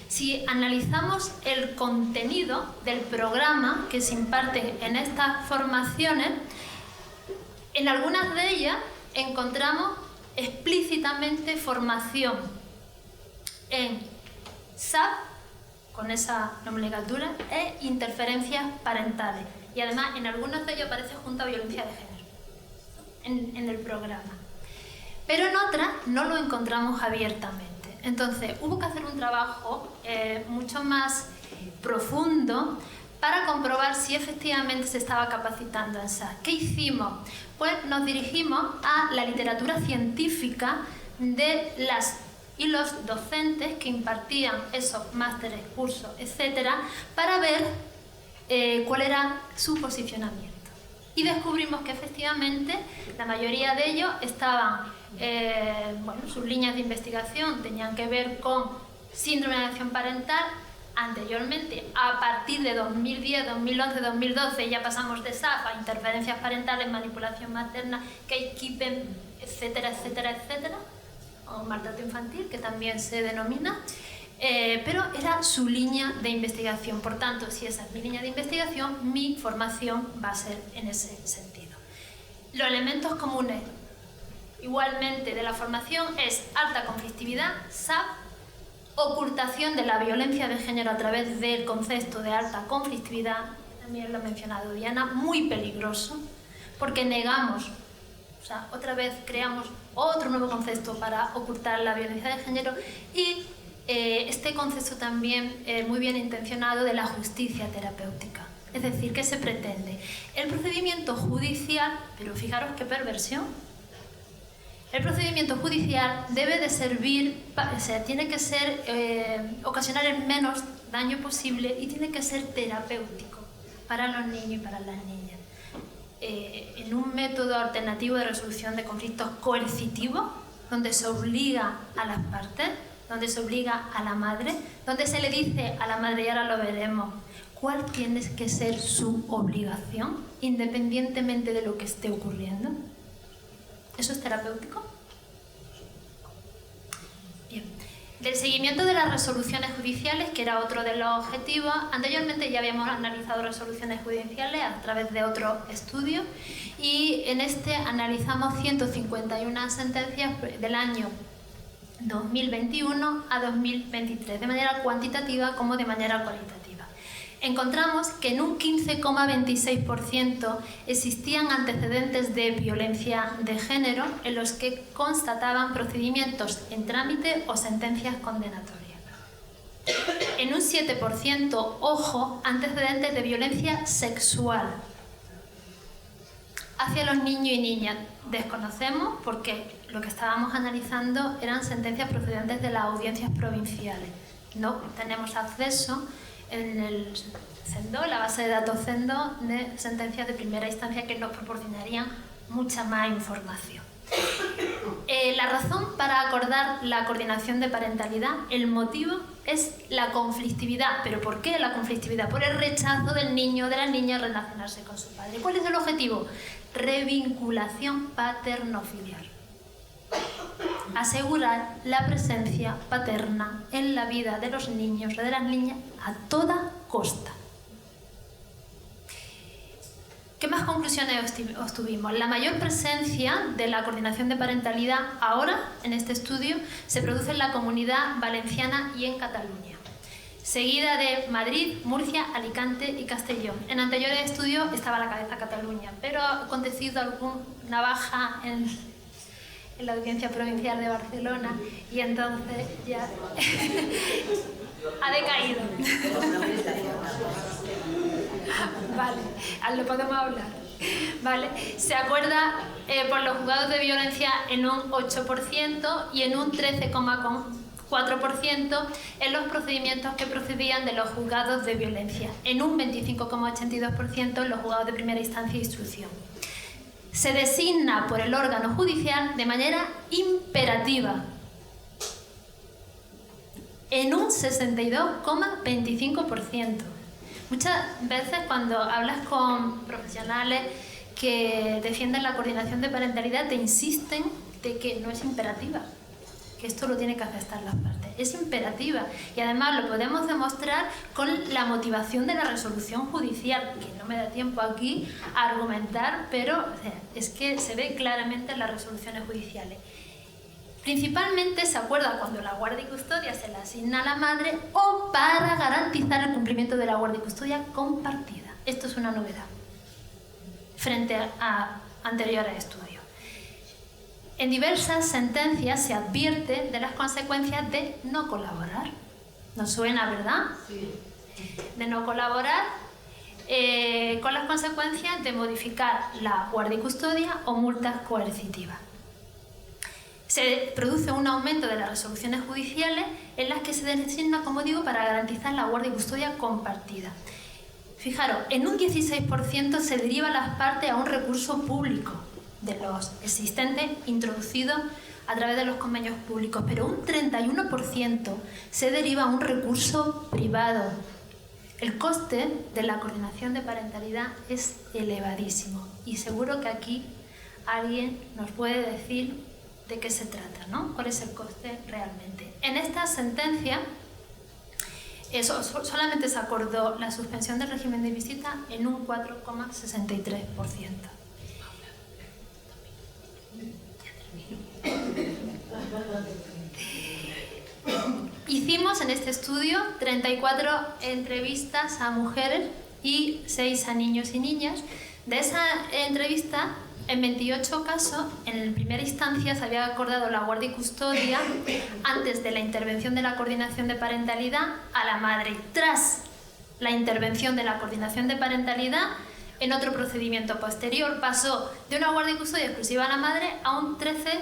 Si analizamos el contenido del programa que se imparte en estas formaciones, en algunas de ellas encontramos explícitamente formación en SAP, con esa nomenclatura, e interferencias parentales. Y además en algunos de ellos aparece junto a violencia de género en el programa. Pero en otras no lo encontramos abiertamente. Entonces hubo que hacer un trabajo mucho más profundo para comprobar si efectivamente se estaba capacitando en SAP. ¿Qué hicimos? Pues nos dirigimos a la literatura científica de las y los docentes que impartían esos másteres, cursos, etcétera, para ver cuál era su posicionamiento. Y descubrimos que efectivamente la mayoría de ellos estaban, sus líneas de investigación tenían que ver con síndrome de alienación parental. Anteriormente, a partir de 2010, 2011, 2012, ya pasamos de SAP a interferencias parentales, manipulación materna, gatekeeping, etcétera, etcétera, etcétera, o maltrato infantil, que también se denomina, pero era su línea de investigación. Por tanto, si esa es mi línea de investigación, mi formación va a ser en ese sentido. Los elementos comunes, igualmente, de la formación es alta conflictividad, SAP, ocultación de la violencia de género a través del concepto de alta conflictividad, también lo ha mencionado Diana, muy peligroso, porque negamos, o sea, otra vez creamos otro nuevo concepto para ocultar la violencia de género, y este concepto también muy bien intencionado de la justicia terapéutica. Es decir, ¿qué se pretende? El procedimiento judicial, pero fijaros qué perversión, el procedimiento judicial debe de servir, o sea, tiene que ser, ocasionar el menos daño posible y tiene que ser terapéutico para los niños y para las niñas. En un método alternativo de resolución de conflictos coercitivo, donde se obliga a las partes, donde se obliga a la madre, donde se le dice a la madre, y ahora lo veremos, cuál tiene que ser su obligación, independientemente de lo que esté ocurriendo. ¿Eso es terapéutico? Bien. Del seguimiento de las resoluciones judiciales, que era otro de los objetivos, anteriormente ya habíamos analizado resoluciones judiciales a través de otro estudio, y en este analizamos 151 sentencias del año 2021 a 2023, de manera cuantitativa como de manera cualitativa. Encontramos que en un 15,26% existían antecedentes de violencia de género en los que constataban procedimientos en trámite o sentencias condenatorias. En un 7%, ojo, antecedentes de violencia sexual hacia los niños y niñas. Desconocemos porque lo que estábamos analizando eran sentencias procedentes de las audiencias provinciales. No tenemos acceso en el CENDO, la base de datos CENDO, de sentencias de primera instancia que nos proporcionarían mucha más información. La razón para acordar la coordinación de parentalidad, el motivo es la conflictividad. ¿Pero por qué la conflictividad? Por el rechazo del niño o de la niña a relacionarse con su padre. ¿Cuál es el objetivo? Revinculación paterno-filial. Asegurar la presencia paterna en la vida de los niños o de las niñas a toda costa. ¿Qué más conclusiones obtuvimos? La mayor presencia de la coordinación de parentalidad ahora, en este estudio, se produce en la Comunidad Valenciana y en Cataluña, seguida de Madrid, Murcia, Alicante y Castellón. En anteriores estudios estaba a la cabeza Cataluña, pero ha acontecido alguna baja en la Audiencia Provincial de Barcelona y entonces ya ha decaído. Vale, lo podemos hablar. Vale, se acuerda por los juzgados de violencia en un 8% y en un 13,4% en los procedimientos que procedían de los juzgados de violencia, en un 25,82% en los juzgados de primera instancia e instrucción. Se designa por el órgano judicial de manera imperativa, en un 62,25%. Muchas veces cuando hablas con profesionales que defienden la coordinación de parentalidad te insisten de que no es imperativa, que esto lo tiene que aceptar las partes. Es imperativa y además lo podemos demostrar con la motivación de la resolución judicial, que no me da tiempo aquí a argumentar, pero o sea, es que se ve claramente en las resoluciones judiciales. Principalmente se acuerda cuando la guardia y custodia se la asigna a la madre o para garantizar el cumplimiento de la guardia y custodia compartida. Esto es una novedad frente a anteriores estudios. En diversas sentencias se advierte de las consecuencias de no colaborar. ¿Nos suena, verdad? Sí. De no colaborar con las consecuencias de modificar la guardia y custodia o multas coercitivas. Se produce un aumento de las resoluciones judiciales en las que se designa, como digo, para garantizar la guardia y custodia compartida. Fijaros, en un 16% se deriva las partes a un recurso público de los existentes introducidos a través de los convenios públicos, pero un 31% se deriva a un recurso privado. El coste de la coordinación de parentalidad es elevadísimo y seguro que aquí alguien nos puede decir de qué se trata, ¿no? ¿Cuál es el coste realmente? En esta sentencia solamente se acordó la suspensión del régimen de visita en un 4,63%. Hicimos en este estudio 34 entrevistas a mujeres y 6 a niños y niñas. De esa entrevista, en 28 casos, en primera instancia se había acordado la guardia y custodia antes de la intervención de la coordinación de parentalidad a la madre. Tras la intervención de la coordinación de parentalidad, en otro procedimiento posterior pasó de una guardia y custodia exclusiva a la madre a un 13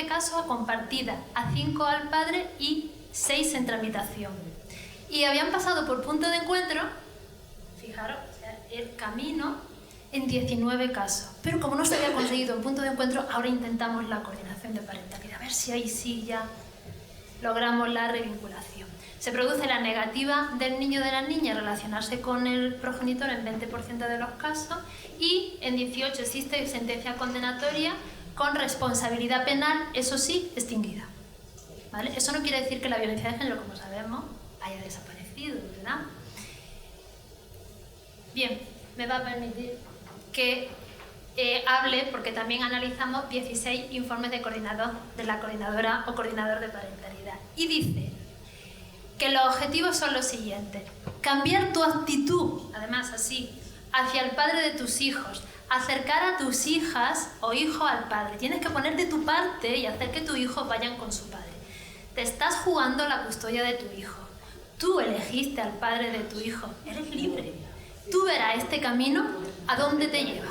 casos a compartida, a 5 al padre y 6 en tramitación. Y habían pasado por punto de encuentro, fijaros, o sea, el camino en 19 casos. Pero como no se había conseguido en punto de encuentro, ahora intentamos la coordinación de parentalidad, a ver si ahí sí ya logramos la revinculación. Se produce la negativa del niño o de la niña a relacionarse con el progenitor en 20% de los casos y en 18 existe sentencia condenatoria con responsabilidad penal, eso sí, extinguida. ¿Vale? Eso no quiere decir que la violencia de género, como sabemos, haya desaparecido, ¿verdad? Bien, me va a permitir que hable, porque también analizamos 16 informes de coordinador, de la coordinadora o coordinador de parentalidad. Y dice que los objetivos son los siguientes: cambiar tu actitud, además así, hacia el padre de tus hijos, acercar a tus hijas o hijos al padre. Tienes que poner de tu parte y hacer que tus hijos vayan con su padre. Te estás jugando la custodia de tu hijo. Tú elegiste al padre de tu hijo. Eres libre. Tú verás este camino a dónde te lleva.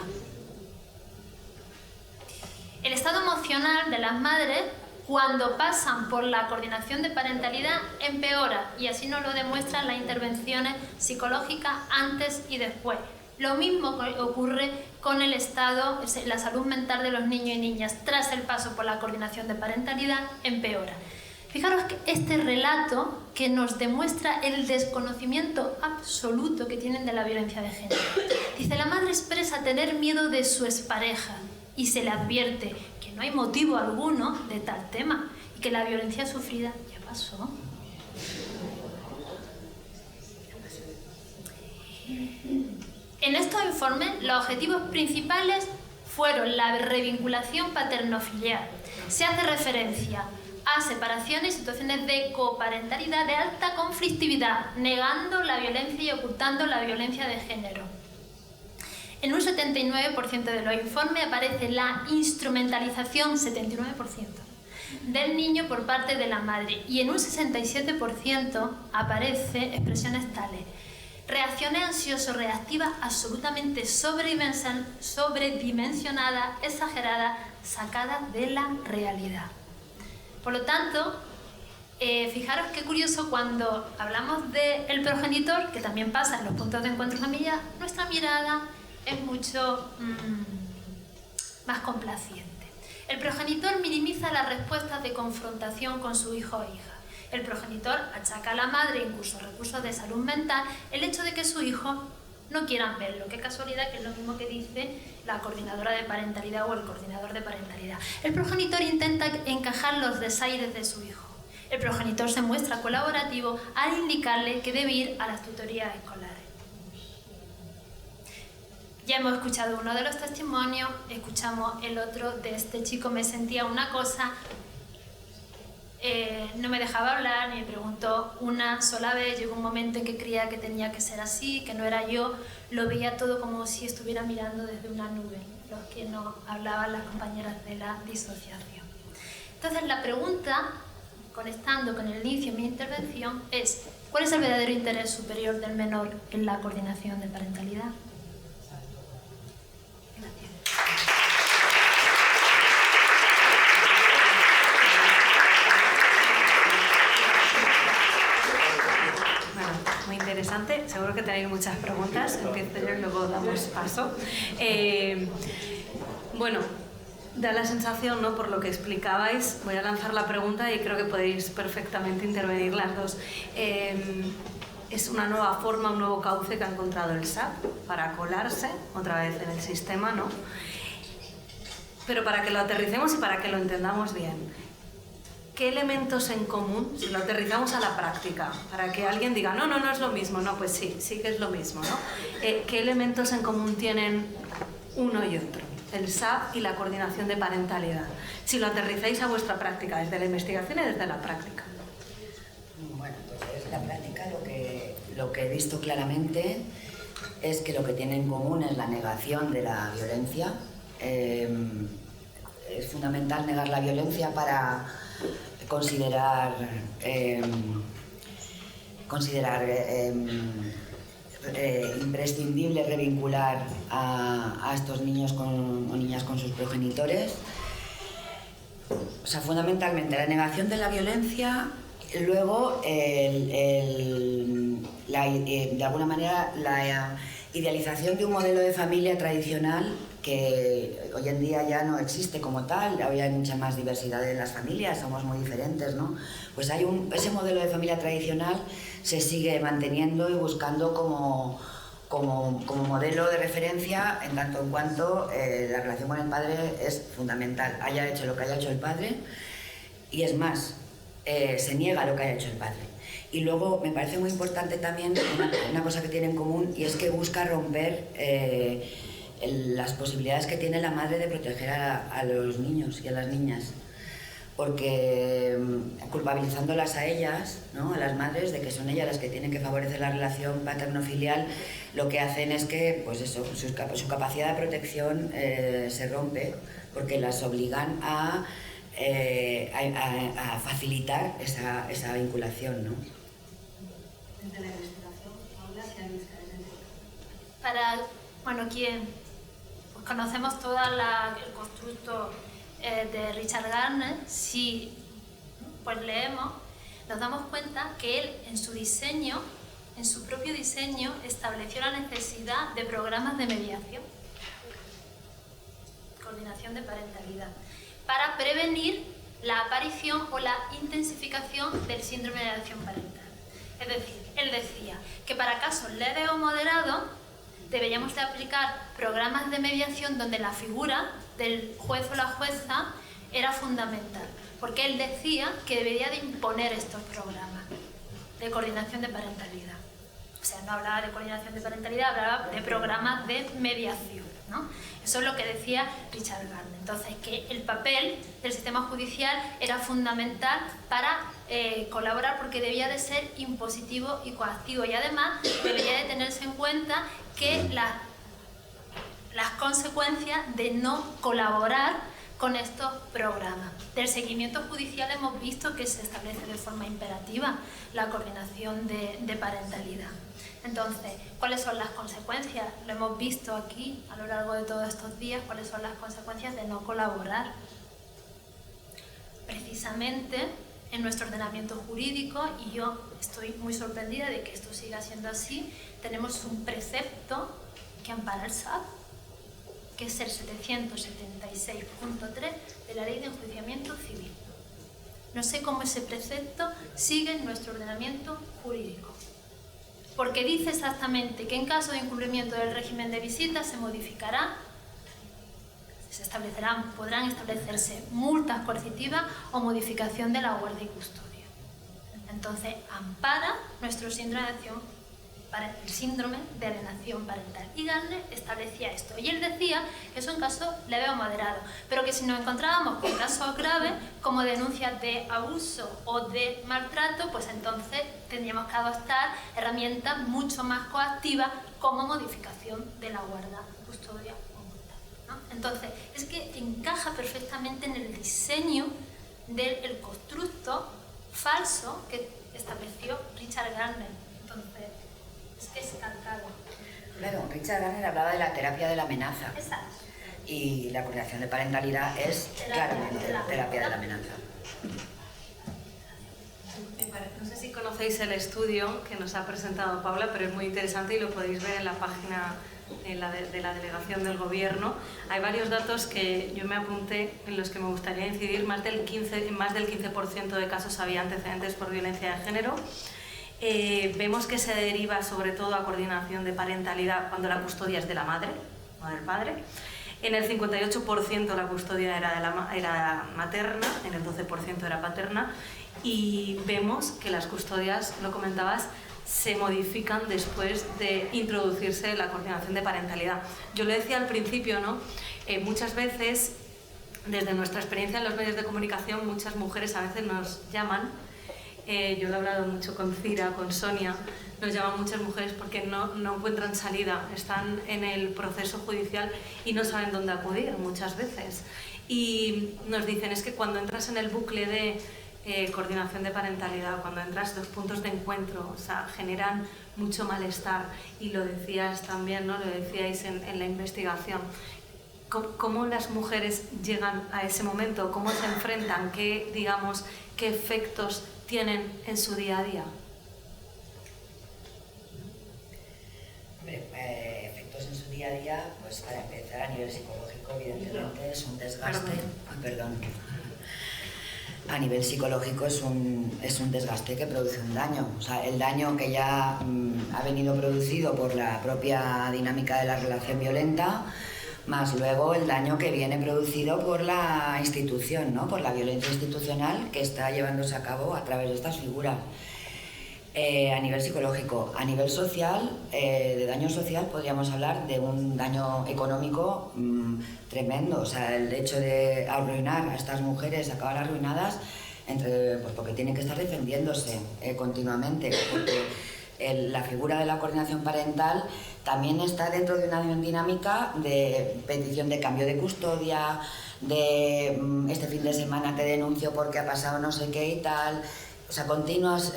El estado emocional de las madres, cuando pasan por la coordinación de parentalidad, empeora, y así nos lo demuestran las intervenciones psicológicas antes y después. Lo mismo ocurre con el estado, la salud mental de los niños y niñas. Tras el paso por la coordinación de parentalidad, empeora. Fijaros que este relato que nos demuestra el desconocimiento absoluto que tienen de la violencia de género. Dice, la madre expresa tener miedo de su expareja y se le advierte que no hay motivo alguno de tal tema y que la violencia sufrida ya pasó. En estos informes, los objetivos principales fueron la revinculación paterno-filial. Se hace referencia a separaciones y situaciones de coparentalidad de alta conflictividad, negando la violencia y ocultando la violencia de género. En un 79% de los informes aparece la instrumentalización, 79%, del niño por parte de la madre, y en un 67% aparece expresiones tales: reacciones ansioso-reactivas absolutamente sobredimensionadas, exageradas, sacadas de la realidad. Por lo tanto, fijaros qué curioso, cuando hablamos del progenitor, que también pasa en los puntos de encuentro familiar, nuestra mirada es mucho más complaciente. El progenitor minimiza las respuestas de confrontación con su hijo o hija. El progenitor achaca a la madre, incluso recursos de salud mental, el hecho de que su hijo no quieran verlo. Qué casualidad, que es lo mismo que dice la coordinadora de parentalidad o el coordinador de parentalidad. El progenitor intenta encajar los desaires de su hijo. El progenitor se muestra colaborativo al indicarle que debe ir a las tutorías escolares. Ya hemos escuchado uno de los testimonios, escuchamos el otro de este chico: me sentía una cosa, no me dejaba hablar, ni me preguntó una sola vez, llegó un momento en que creía que tenía que ser así, que no era yo, lo veía todo como si estuviera mirando desde una nube, los que nos hablaban las compañeras de la disociación. Entonces la pregunta, conectando con el inicio de mi intervención, es: ¿cuál es el verdadero interés superior del menor en la coordinación de parentalidad? Muy interesante, seguro que tenéis muchas preguntas. Empiezo yo y luego damos paso. Bueno, da la sensación, ¿no?, por lo que explicabais, voy a lanzar la pregunta y creo que podéis perfectamente intervenir las dos. Es una nueva forma, un nuevo cauce que ha encontrado el SAP para colarse otra vez en el sistema, ¿no? Pero para que lo aterricemos y para que lo entendamos bien, ¿qué elementos en común, si lo aterrizamos a la práctica, para que alguien diga, no, no es lo mismo? No, pues sí que es lo mismo, ¿no? ¿Qué elementos en común tienen uno y otro? El SAP y la coordinación de parentalidad. Si lo aterrizáis a vuestra práctica, desde la investigación y desde la práctica. Bueno, pues desde la práctica lo que he visto claramente es que lo que tienen en común es la negación de la violencia. Es fundamental negar la violencia para considerar imprescindible revincular a estos niños o niñas con sus progenitores. O sea, fundamentalmente la negación de la violencia, luego de alguna manera la idealización de un modelo de familia tradicional que hoy en día ya no existe como tal. Hoy hay mucha más diversidad en las familias, somos muy diferentes, ¿no? Pues ese modelo de familia tradicional se sigue manteniendo y buscando como modelo de referencia, en tanto en cuanto la relación con el padre es fundamental, haya hecho lo que haya hecho el padre, y es más, se niega lo que haya hecho el padre. Y luego me parece muy importante también una cosa que tiene en común, y es que busca romper las posibilidades que tiene la madre de proteger a los niños y a las niñas, porque culpabilizándolas a ellas, ¿no?, a las madres, de que son ellas las que tienen que favorecer la relación paterno-filial, lo que hacen es que, pues eso, su capacidad de protección se rompe, porque las obligan a facilitar esa vinculación, ¿no? Desde la investigación, Paula, si hay ¿quién? Pues conocemos todo el constructo de Richard Gardner. Si pues leemos, nos damos cuenta que él en su propio diseño, estableció la necesidad de programas de mediación, coordinación de parentalidad, para prevenir la aparición o la intensificación del síndrome de alienación parental. Es decir, él decía que para casos leves o moderados deberíamos de aplicar programas de mediación donde la figura del juez o la jueza era fundamental, porque él decía que debería de imponer estos programas de coordinación de parentalidad. O sea, no hablaba de coordinación de parentalidad, hablaba de programas de mediación, ¿no? Eso es lo que decía Richard Gardner. Entonces, que el papel del sistema judicial era fundamental para colaborar, porque debía de ser impositivo y coactivo, y además debería de tenerse en cuenta que las consecuencias de no colaborar con estos programas. Del seguimiento judicial hemos visto que se establece de forma imperativa la coordinación de parentalidad. Entonces, ¿cuáles son las consecuencias? Lo hemos visto aquí a lo largo de todos estos días, ¿cuáles son las consecuencias de no colaborar? Precisamente en nuestro ordenamiento jurídico, y yo estoy muy sorprendida de que esto siga siendo así, tenemos un precepto que ampara el SAP, que es el 776.3 de la Ley de Enjuiciamiento Civil. No sé cómo ese precepto sigue nuestro ordenamiento jurídico. Porque dice exactamente que en caso de incumplimiento del régimen de visita se modificará, podrán establecerse multas coercitivas o modificación de la guardia y custodia. Entonces, ampara nuestro síndrome de alienación parental. Y Gardner establecía esto. Y él decía que eso en caso leve o moderado, pero que si nos encontrábamos con casos graves, como denuncias de abuso o de maltrato, pues entonces tendríamos que adoptar herramientas mucho más coactivas como modificación de la guardia, custodia o multa, ¿no? Entonces, es que encaja perfectamente en el diseño del constructo falso que estableció Richard Gardner. Entonces, es que es calcado. Claro, Richard Gardner hablaba de la terapia de la amenaza. Exacto. Y la coordinación de parentalidad es claramente terapia de la amenaza. No sé si conocéis el estudio que nos ha presentado Paula, pero es muy interesante y lo podéis ver en la página de la delegación del Gobierno. Hay varios datos que yo me apunté en los que me gustaría incidir. Más del 15% de casos había antecedentes por violencia de género. Vemos que se deriva sobre todo a coordinación de parentalidad cuando la custodia es de la madre, no del padre. En el 58% la custodia era materna, en el 12% era paterna, y vemos que las custodias, lo comentabas, se modifican después de introducirse la coordinación de parentalidad. Yo lo decía al principio, ¿no? Muchas veces, desde nuestra experiencia en los medios de comunicación, muchas mujeres a veces nos llaman, yo lo he hablado mucho con Cira, con Sonia, nos llaman muchas mujeres porque no encuentran salida, están en el proceso judicial y no saben dónde acudir muchas veces. Y nos dicen, es que cuando entras en el bucle de coordinación de parentalidad, cuando entras los puntos de encuentro, o sea, generan mucho malestar, y lo decías también, ¿no? Lo decíais en la investigación. ¿Cómo las mujeres llegan a ese momento? ¿Cómo se enfrentan? ¿Qué efectos tienen en su día a día? Hombre, efectos en su día a día, pues para empezar a nivel psicológico, evidentemente es un desgaste. A nivel psicológico es un desgaste que produce un daño. O sea, el daño que ya ha venido producido por la propia dinámica de la relación violenta, más luego el daño que viene producido por la institución, ¿no? Por la violencia institucional que está llevándose a cabo a través de estas figuras. A nivel psicológico. A nivel social, de daño social, podríamos hablar de un daño económico tremendo. O sea, el hecho de arruinar a estas mujeres, acabar arruinadas, pues porque tienen que estar defendiéndose continuamente, porque la figura de la coordinación parental también está dentro de una dinámica de petición de cambio de custodia, de este fin de semana te denuncio porque ha pasado no sé qué y tal. O sea, continuas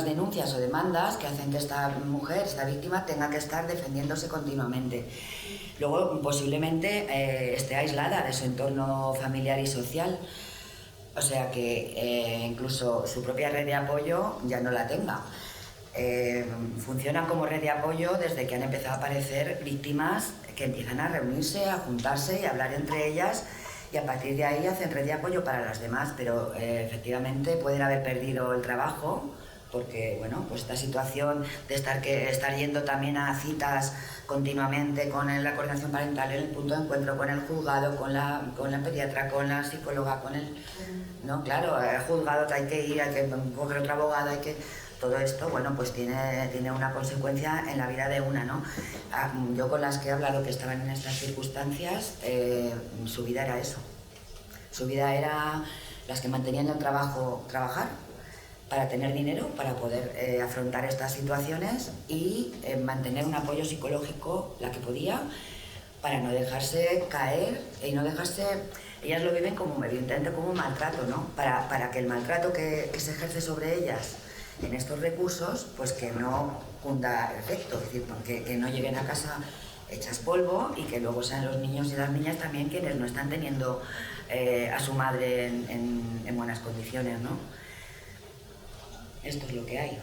denuncias o demandas que hacen que esta mujer, esta víctima, tenga que estar defendiéndose continuamente. Luego, posiblemente esté aislada de su entorno familiar y social. O sea que incluso su propia red de apoyo ya no la tenga. Funcionan como red de apoyo desde que han empezado a aparecer víctimas que empiezan a reunirse, a juntarse y a hablar entre ellas, y a partir de ahí hacen red de apoyo para las demás, pero efectivamente pueden haber perdido el trabajo porque, bueno, pues esta situación de estar yendo también a citas continuamente con la coordinación parental en el punto de encuentro, con el juzgado, con la pediatra, con la psicóloga, no, claro, al juzgado hay que ir, hay que coger otro abogado, todo esto, bueno, pues tiene una consecuencia en la vida de una, ¿no? Yo con las que he hablado que estaban en estas circunstancias, su vida era eso. Su vida era las que mantenían el trabajar para tener dinero, para poder afrontar estas situaciones y mantener un apoyo psicológico la que podía para no dejarse caer y no dejarse... Ellas lo viven como, evidentemente, como un maltrato, ¿no? Para que el maltrato que se ejerce sobre ellas en estos recursos, pues que no cunda efecto, es decir, que no lleguen a casa hechas polvo y que luego sean los niños y las niñas también quienes no están teniendo a su madre en buenas condiciones, ¿no? Esto es lo que hay.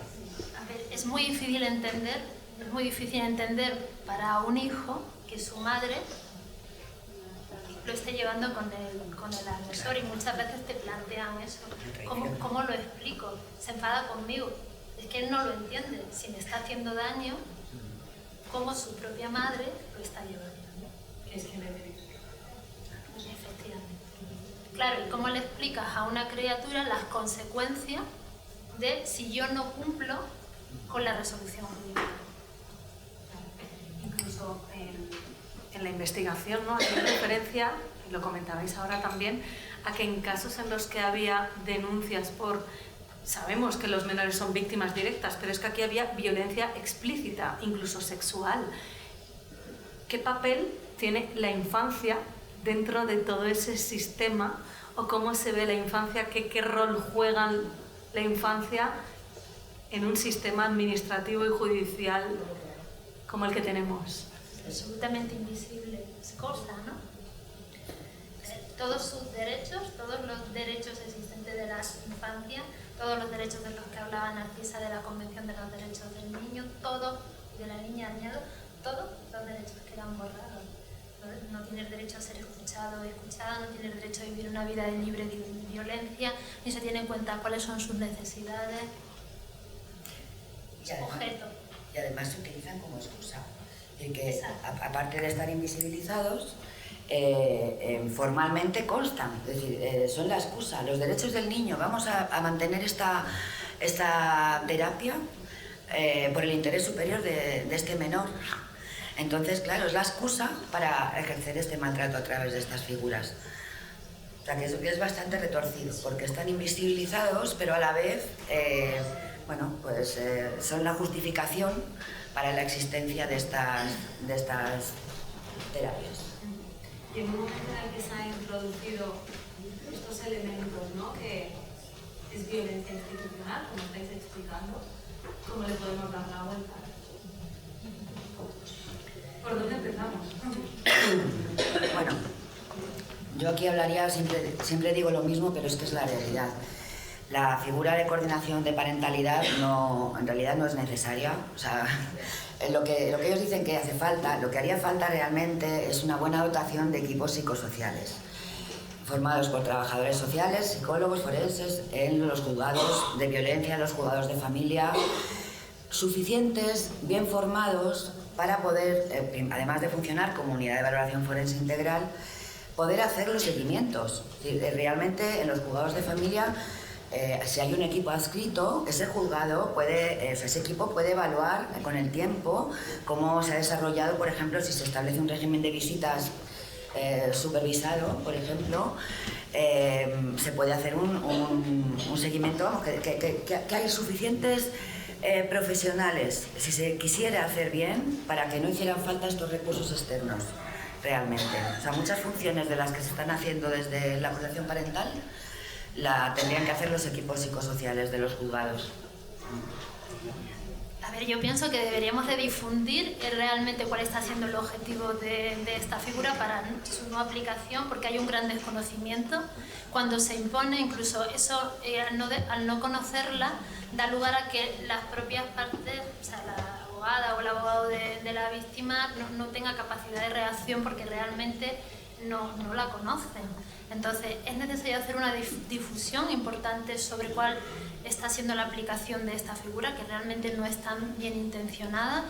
A ver, es muy difícil entender para un hijo que su madre lo esté llevando con el agresor, y muchas veces te plantean eso. ¿Cómo lo explico? Se enfada conmigo. Es que él no lo entiende. Si me está haciendo daño, ¿cómo su propia madre lo está llevando? Es que le digo. Efectivamente. Claro, ¿y cómo le explicas a una criatura las consecuencias de si yo no cumplo con la resolución judicial? Incluso en la investigación, ¿no? Hacía referencia, y lo comentabais ahora también, a que en casos en los que había denuncias por... Sabemos que los menores son víctimas directas, pero es que aquí había violencia explícita, incluso sexual. ¿Qué papel tiene la infancia dentro de todo ese sistema? ¿O cómo se ve la infancia? ¿Qué rol juega la infancia en un sistema administrativo y judicial como el que tenemos? Absolutamente invisible, es cosa, ¿no? Todos sus derechos, todos los derechos existentes de la infancia, todos los derechos de los que hablaba Narcisa de la Convención de los Derechos del Niño, todo, de la niña añado, todos los derechos quedan borrados. No tiene el derecho a ser escuchado o escuchada, no tiene el derecho a vivir una vida libre de violencia, ni se tiene en cuenta cuáles son sus necesidades. Y además se utilizan como excusa. Y que aparte de estar invisibilizados, formalmente constan, es decir, son la excusa. Los derechos del niño, vamos a mantener esta terapia por el interés superior de este menor. Entonces, claro, es la excusa para ejercer este maltrato a través de estas figuras. O sea, que es bastante retorcido, porque están invisibilizados, pero a la vez, son la justificación para la existencia de estas terapias. Y en un momento en el que se han introducido estos elementos, ¿no? Que es violencia institucional, como estáis explicando, ¿cómo le podemos dar la vuelta? ¿Por dónde empezamos? Bueno, yo aquí hablaría, siempre digo lo mismo, pero es que es la realidad. La figura de coordinación de parentalidad en realidad no es necesaria. O sea, lo que ellos dicen que hace falta, lo que haría falta realmente es una buena dotación de equipos psicosociales, formados por trabajadores sociales, psicólogos, forenses, en los juzgados de violencia, en los juzgados de familia, suficientes, bien formados, para poder, además de funcionar como unidad de valoración forense integral, poder hacer los seguimientos. Realmente en los juzgados de familia, si hay un equipo adscrito, ese juzgado ese equipo puede evaluar con el tiempo cómo se ha desarrollado, por ejemplo, si se establece un régimen de visitas supervisado, por ejemplo, se puede hacer un seguimiento, vamos, que hay suficientes profesionales, si se quisiera hacer bien, para que no hicieran falta estos recursos externos, realmente. O sea, muchas funciones de las que se están haciendo desde la protección parental la tendrían que hacer los equipos psicosociales de los juzgados. A ver, yo pienso que deberíamos de difundir realmente cuál está siendo el objetivo de esta figura para su no aplicación, porque hay un gran desconocimiento. Cuando se impone, incluso eso, al no conocerla, da lugar a que las propias partes, o sea, la abogada o el abogado de la víctima no tenga capacidad de reacción porque realmente no la conocen. Entonces, es necesario hacer una difusión importante sobre cuál está siendo la aplicación de esta figura, que realmente no es tan bien intencionada,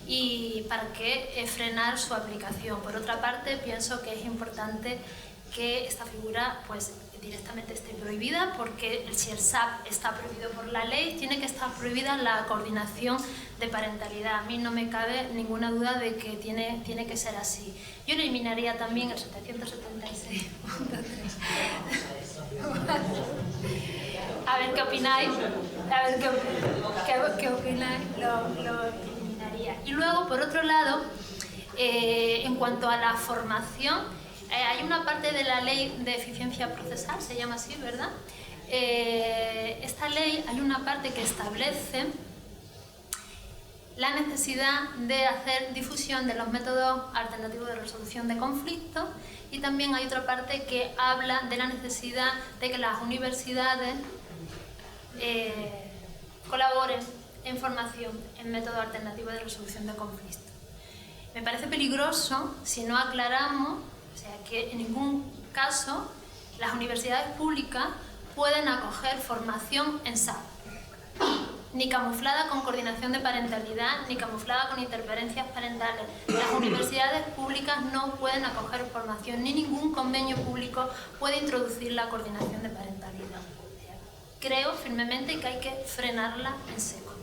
y para qué frenar su aplicación. Por otra parte, pienso que es importante que esta figura pues directamente esté prohibida, porque si el SAP está prohibido por la ley, tiene que estar prohibida la coordinación de parentalidad. A mí no me cabe ninguna duda de que tiene que ser así. Yo eliminaría también el 776.3. A ver qué opináis. A ver qué opináis. Lo eliminaría. Y luego, por otro lado, en cuanto a la formación, hay una parte de la ley de eficiencia procesal, se llama así, ¿verdad? Esta ley, hay una parte que establece la necesidad de hacer difusión de los métodos alternativos de resolución de conflictos, y también hay otra parte que habla de la necesidad de que las universidades colaboren en formación en métodos alternativos de resolución de conflictos. Me parece peligroso si no aclaramos sea, que en ningún caso las universidades públicas pueden acoger formación en SAP, ni camuflada con coordinación de parentalidad, ni camuflada con interferencias parentales. Las universidades públicas no pueden acoger formación, ni ningún convenio público puede introducir la coordinación de parentalidad. Creo firmemente que hay que frenarla en seco.